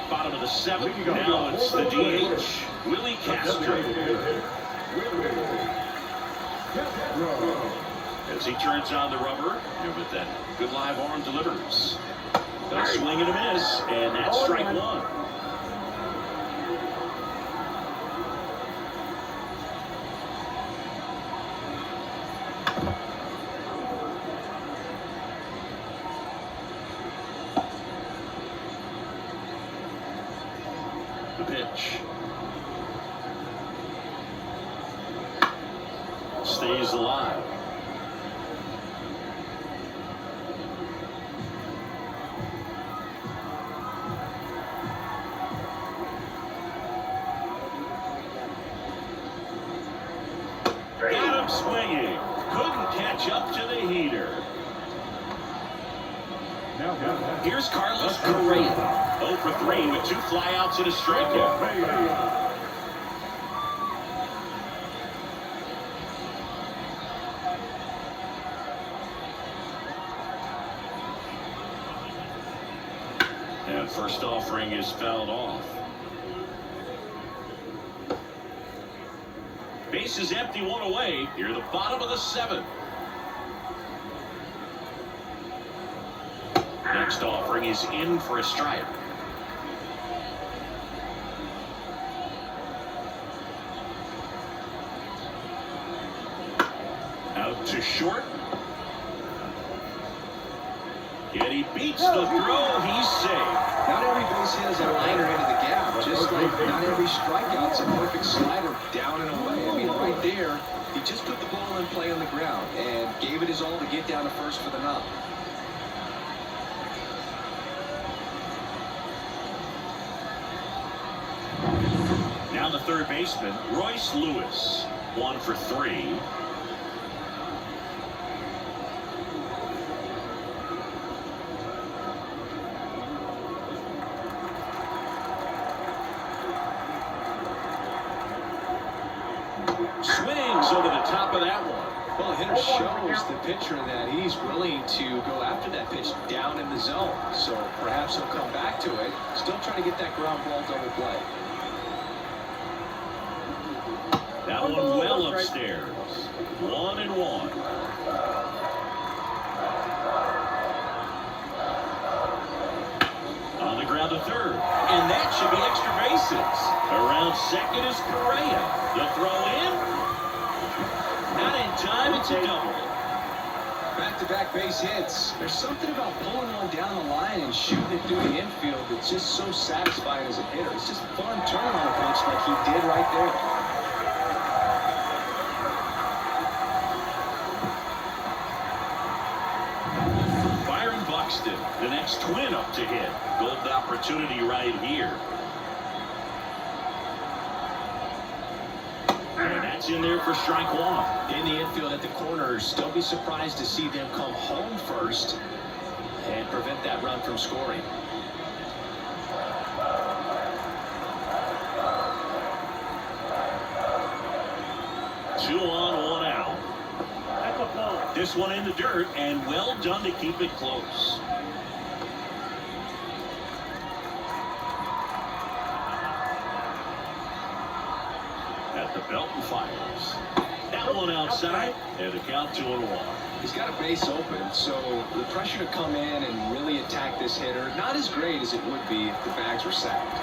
Bottom of the 7th. Now it's the DH, Willie Castro. As he turns on the rubber, with that good live arm delivers. A swing and a miss, and that's strike 1. pitch. Stays alive. Got him swinging. Couldn't catch up to the heater. Here's Carlos Correa. 0 for 3 with 2 flyouts and a strikeout. And first offering is fouled off. Base is empty, 1 away. Near the bottom of the 7th. Next offering is in for a strike. Out to short. And he beats the throw. He's safe. Not every base hit is a liner into the gap. Just like not every strikeout's a perfect slider down and away. I mean, right there, he just put the ball in play on the ground and gave it his all to get down to first for the knock. Now the third baseman, Royce Lewis. 1 for 3. Swings over the top of that one. Well, the hitter shows the pitcher that he's willing to go after that pitch down in the zone. So perhaps he'll come back to it. Still trying to get that ground ball double play. That one well upstairs. 1-1. On the ground to third. And that should be extra bases. Around second is Correa. The throw in. Not in time. It's a double. Back-to-back base hits. There's something about pulling one down the line and shooting it through the infield that's just so satisfying as a hitter. It's just fun turning on a pitch like he did right there. The next Twin up to hit. Golden opportunity right here. And that's in there for strike 1. In the infield at the corners, don't be surprised to see them come home first and prevent that run from scoring. Two on, 1 out. That's a ball. This one in the dirt, and well done to keep it close. At the belt and fires. That one outside, and the count 2-1. He's got a base open, so the pressure to come in and really attack this hitter, not as great as it would be if the bags were sacked.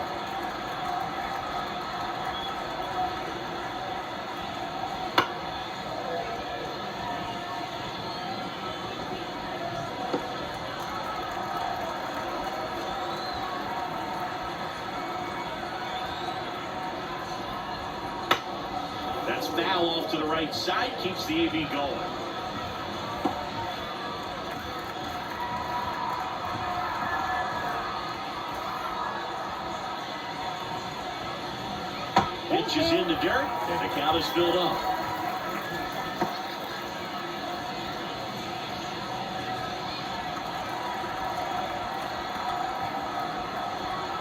That's foul off to the right side, keeps the AB going. Pitch is in the dirt, and the count is filled up.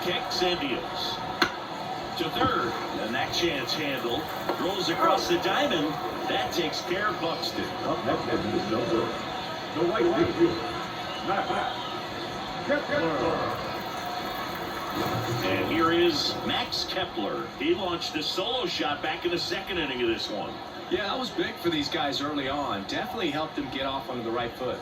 Kicks and deals. To third, and that chance handled. Rolls across the diamond. That takes care of Buxton. Up next is no good. The right field. Matt. And here is Max Kepler. He launched a solo shot back in the second inning of this one. Yeah, that was big for these guys early on. Definitely helped them get off on the right foot.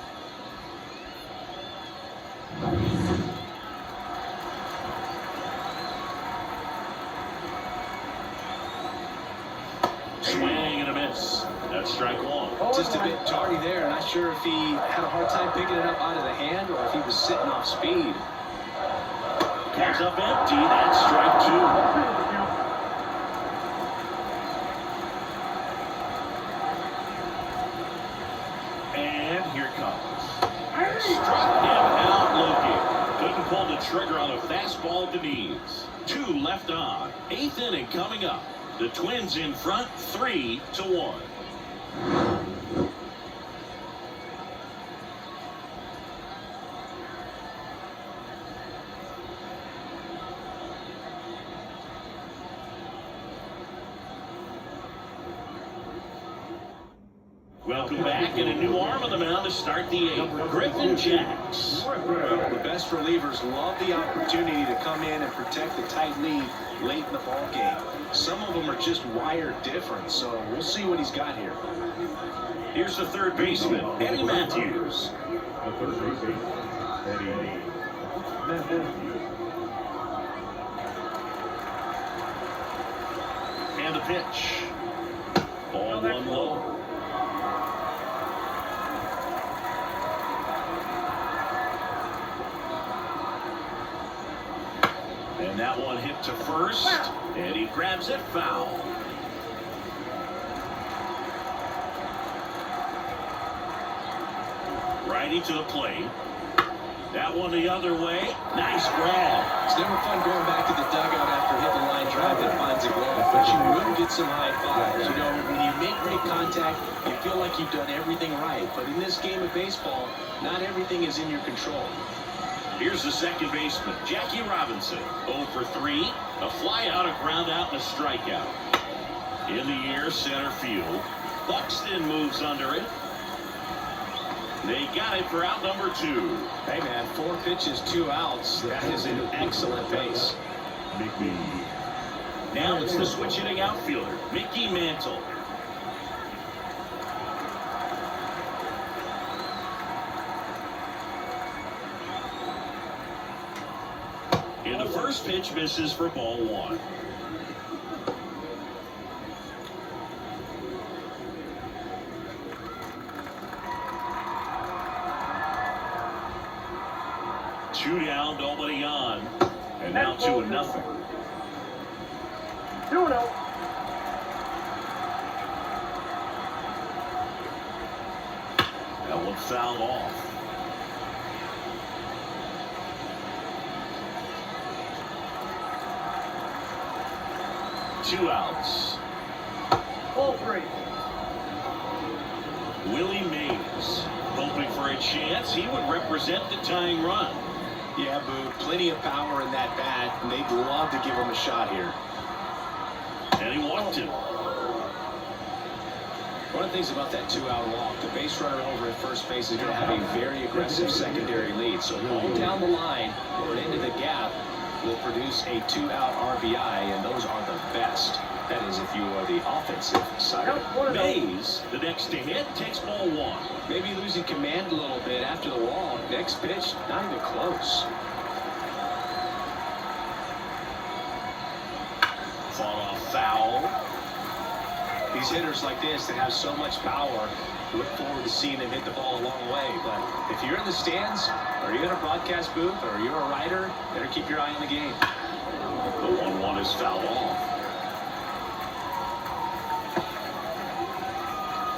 Swing and a miss. That's strike 1. Just a bit tardy there. Not sure if he had a hard time picking it up out of the hand or if he was sitting off speed. Comes up empty. That's strike 2. the knees. 2 left on. 8th inning coming up. The Twins in front 3-1. Welcome back, and a new arm on the mound to start the 8th. Griffin Jacks. The best relievers love the opportunity to come in and protect the tight lead late in the ball game. Some of them are just wired different, so we'll see what he's got here. Here's the third baseman, Eddie Matthews. The third baseman, Eddie Matthews. And the pitch. Ball 1 low. And that one hit to first, and he grabs it foul. Righty to the plate. That one the other way. Nice grab. It's never fun going back to the dugout after hitting the line drive that finds a glove, but you will get some high fives. You know, when you make great contact, you feel like you've done everything right. But in this game of baseball, not everything is in your control. Here's the second baseman, Jackie Robinson. 0 for 3. A fly out, a ground out, and a strikeout. In the air, center field. Buxton moves under it. They got it for out number 2. Hey, man, 4 pitches, 2 outs. That is an excellent pace. Mickey. Now it's the switch-hitting outfielder, Mickey Mantle. And the first pitch misses for ball 1. Two down, nobody on, and now 2-0. That one fouled off. Two outs. Ball 3. Willie Mays hoping for a chance. He would represent the tying run. Yeah, Boo, plenty of power in that bat, and they'd love to give him a shot here. And he walked him. One of the things about that 2-out walk, the base runner over at first base is going to have a very aggressive secondary lead. So all down the line or into the gap will produce a 2-out RBI, and those are the best. That is, if you are the offensive side. Mays, the next to hit, takes ball 1. Maybe losing command a little bit after the wall. Next pitch, not even close. Fought off foul. These hitters like this that have so much power, look forward to seeing them hit the ball a long way. But if you're in the stands, or you're in a broadcast booth, or you're a writer, better keep your eye on the game. The 1-1 is fouled off.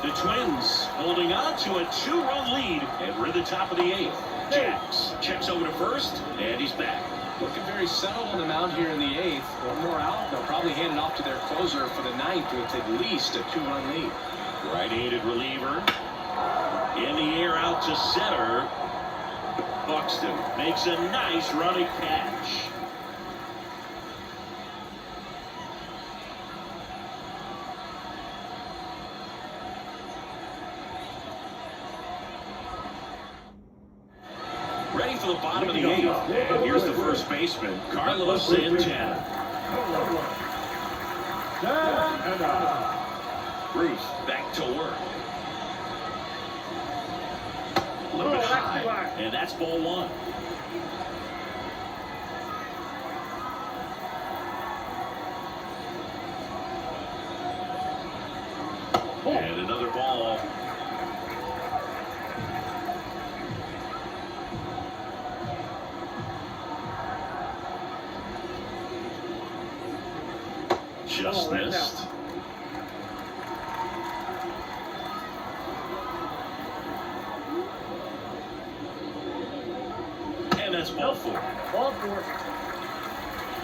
The Twins holding on to a 2-run lead, and we're at the top of the 8th. Jacks checks over to first, and he's back. Looking very settled on the mound here in the 8th. One more out, they'll probably hand it off to their closer for the 9th with at least a 2-run lead. Right-handed reliever. In the air out to center. Buxton makes a nice running catch. Ready for the bottom of the 8th. And here's the first baseman, Carlos Santana. Bruce back to work. A little bit high, and that's ball 1. And another ball. Just missed. And that's ball 4. Ball 4.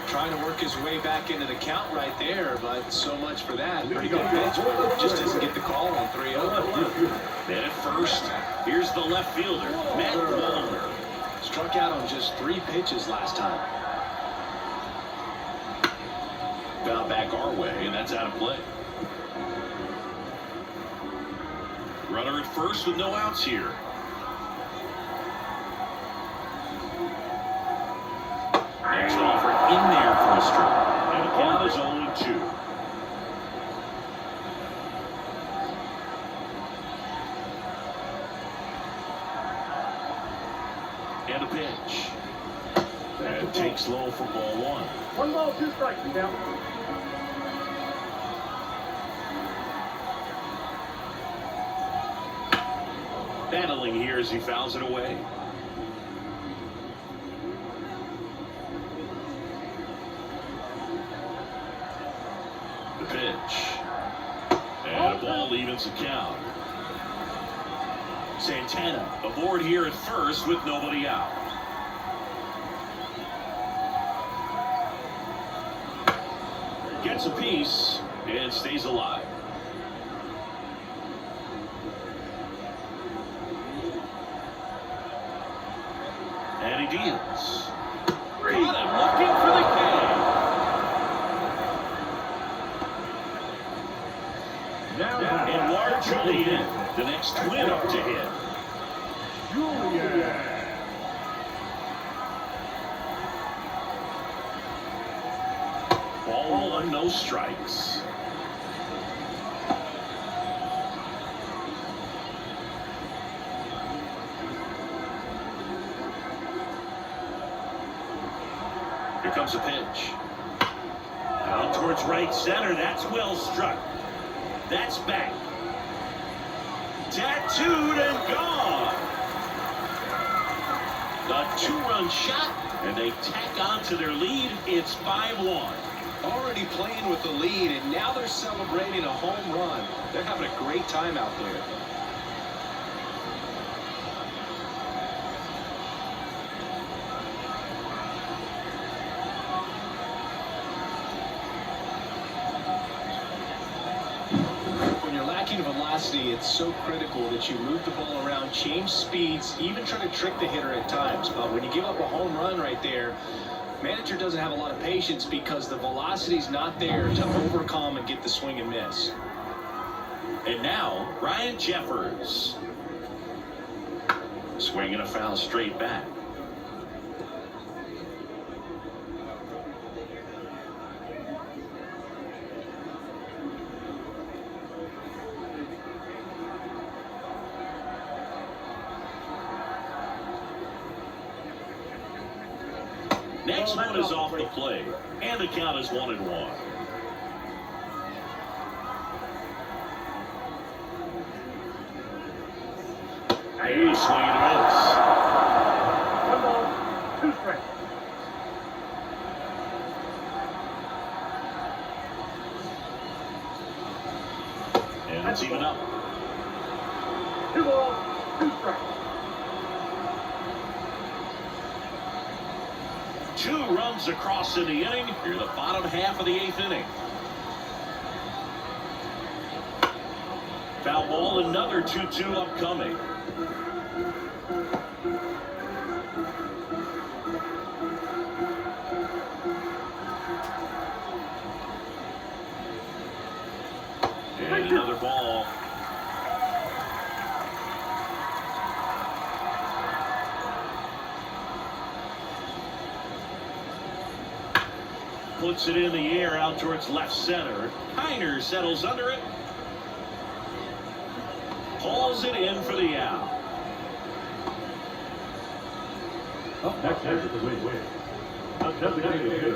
Trying to work his way back into the count right there, but so much for that. Pretty good pitch, but just doesn't get the call on 3-0. Then at first, here's the left fielder, Matt Wallner. Struck out on just 3 pitches last time. Foul back our way, and that's out of play. Runner at first with no outs here. Next offer in there for a strike. And the count is 0-2. And a pitch. And takes low for ball 1. 1 ball, 2 strikes, now. Battling here as he fouls it away. The pitch. And a ball evens the count. Santana aboard here at first with nobody out. Gets a piece and stays alive. And he deals. Got him looking for the K. And Ward Julian, the next twin up to hit. Ball 1, no strikes. Here comes a pitch. Out towards right center. That's well struck. That's back. Tattooed and gone. A 2-run shot, and they tack on to their lead. It's 5-1. Already playing with the lead, and now they're celebrating a home run. They're having a great time out there. When you're lacking velocity, it's so critical that you move the ball around, change speeds, even try to trick the hitter at times. But when you give up a home run right there, manager doesn't have a lot of patience because the velocity's not there to overcome and get the swing and miss. And now, Ryan Jeffers. Swinging a foul straight back. Next one is off the plate, and the count is 1-1. Hey, swing and a miss. 1 ball, 2 strikes. And it's even up. 2 balls, 2 strikes. 2 runs across in the inning. Here the bottom half of the 8th inning. Foul ball, another 2-2 upcoming. And another ball. Puts it in the air out towards left center. Kiner settles under it. Hauls it in for the out.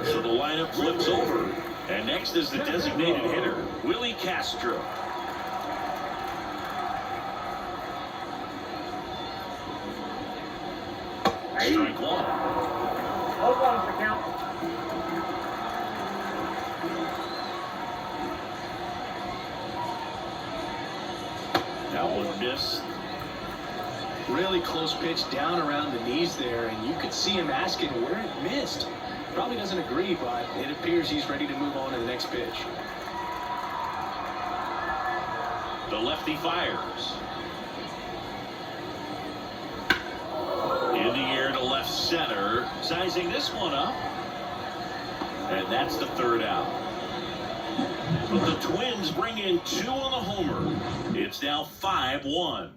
So the lineup flips over. And next is the designated hitter, Willie Castro. Strike 1. 0-1's the count. That one missed. Really close pitch down around the knees there, and you could see him asking where it missed. Probably doesn't agree, but it appears he's ready to move on to the next pitch. The lefty fires. In the air to left center. Sizing this one up. And that's the third out. But the Twins bring in 2 on the homer. It's now 5-1.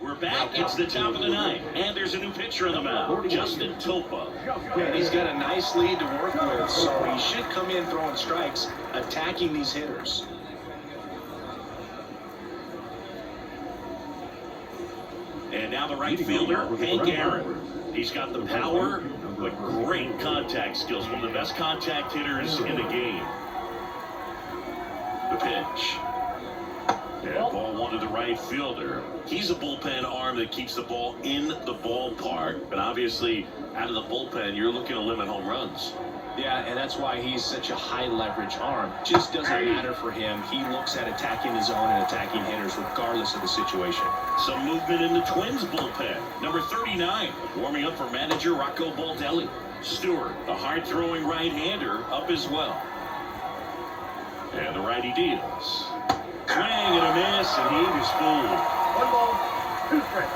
We're back. It's the top of the ninth. And there's a new pitcher on the mound, Justin Topa. And he's got a nice lead to work with, so he should come in throwing strikes, attacking these hitters. And now the right fielder, Hank Aaron. He's got the power, but great contact skills. One of the best contact hitters in the game. The pitch. And ball one to the right fielder. He's a bullpen arm that keeps the ball in the ballpark. But obviously, out of the bullpen, you're looking to limit home runs. Yeah, and that's why he's such a high leverage arm. Just doesn't matter for him. He looks at attacking his own and attacking hitters regardless of the situation. Some movement in the Twins bullpen. Number 39, warming up for manager Rocco Baldelli. Stewart, the hard-throwing right-hander, up as well. And the righty deals. Swing and a miss, and he was fooled. 1 ball, 2 strikes.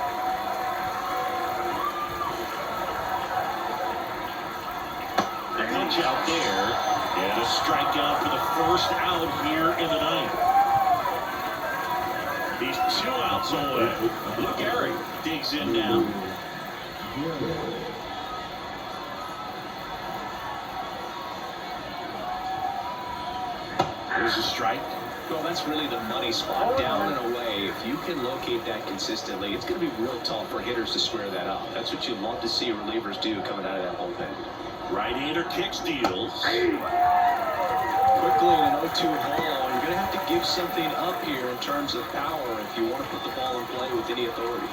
The punch out there, and a strikeout for the first out here in the ninth. He's 2 outs away. Look, Gary digs in now. There's a strike. Well, that's really the money spot, down and away. If you can locate that consistently, it's going to be real tough for hitters to square that up. That's what you love to see relievers do coming out of that bullpen. Right-hander kicks, deals. Quickly in an 0-2 hole, you're going to have to give something up here in terms of power if you want to put the ball in play with any authority.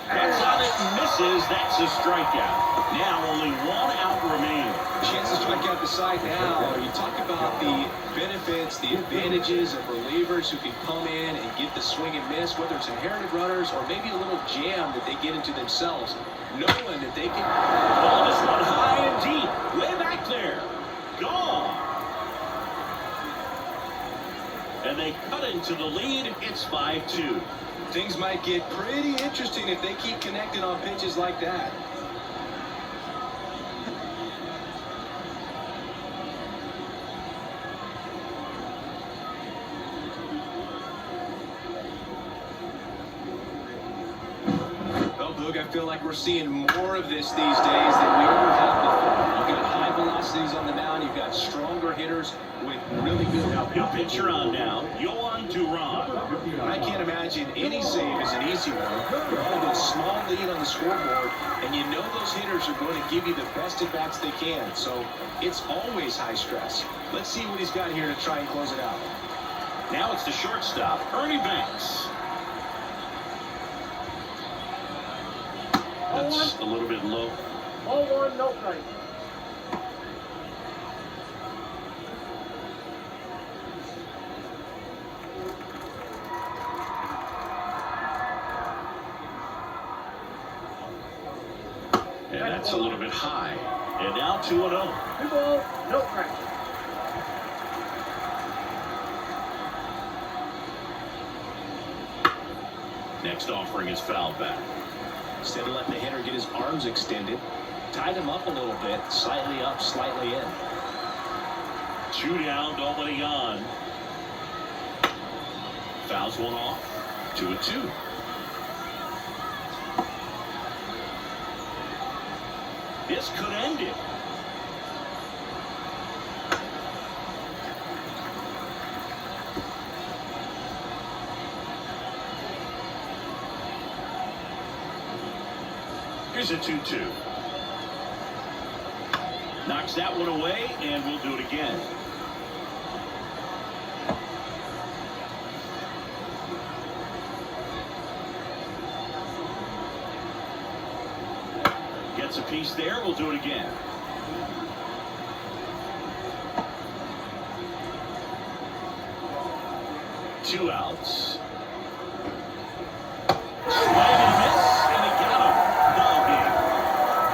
That's on it and misses. That's a strikeout. Now only 1 out remains. Chance to strike out the side now. You talk about the benefits, the advantages of relievers who can come in and get the swing and miss, whether it's inherited runners or maybe a little jam that they get into themselves, knowing that they can Ball this one high and deep. Way back there. Gone. And they cut into the lead. It's 5-2. Things might get pretty interesting if they keep connecting on pitches like that. Well, Boog, I feel like we're seeing more of this these days than we ever have before. You've got high velocities on the mound. You've got stronger hitters with really good New pitcher on now. Yohan Duran. I can't imagine any save is an easy one. You're holding a small lead on the scoreboard, and you know those hitters are going to give you the best at-bats they can. So it's always high stress. Let's see what he's got here to try and close it out. Now it's the shortstop, Ernie Banks. That's a little bit low. 0-1, no strikes. And that's a little bit high. And now 2-0. 2 balls, no strikes. Next offering is foul back. Instead of letting the hitter get his arms extended, tied him up a little bit, slightly up, slightly in. 2 down, nobody on. Fouls one off. 2-2. This could end it. Here's a 2-2. Knocks that one away, and we'll do it again. Gets a piece there. We'll do it again. 2 outs. Swing and a miss, and he got him. Ball game.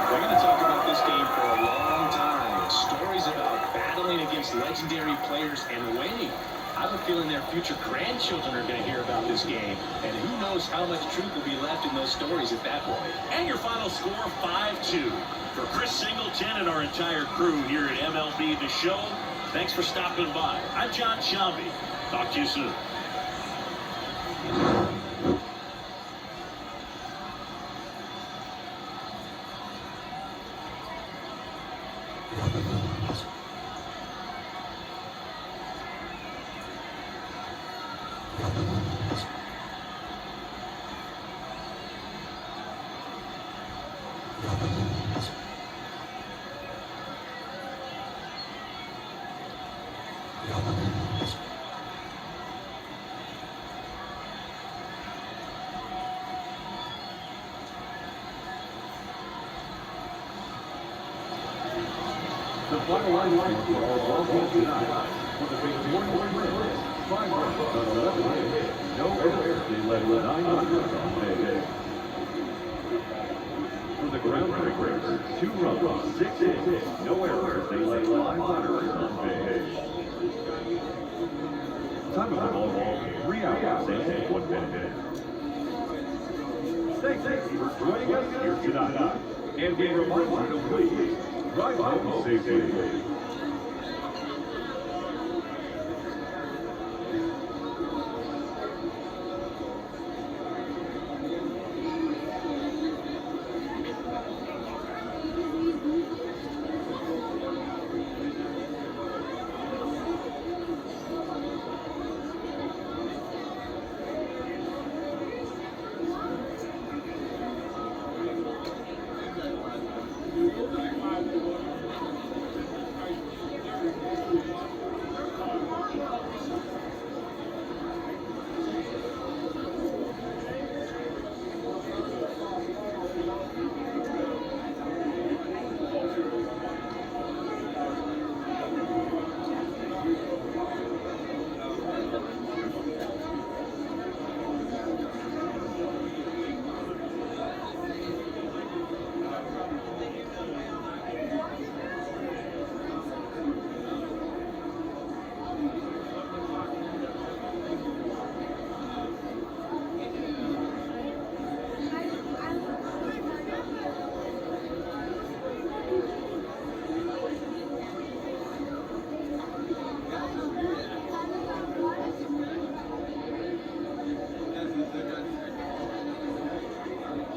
We're going to talk about this game for a long time. Stories about battling against legendary players and winning. I have a feeling their future grandchildren are going to hear about this game. And who knows how much truth will be left in those stories at that point. And your final score, 5-2. For Chris Singleton and our entire crew here at MLB The Show, thanks for stopping by. I'm John Shambi. Talk to you soon. The final line for our ball game tonight. For the big 1-1 5 runs on 11 hits. No errors. They led with 9 runs on base. For the Groundbreakers, 2 runs, 6 hits. No errors. They led 5 runners on base. Time of the ball, 3 hours and 1 minute. Thanks for joining us here tonight. And we remind you to please drive home safely.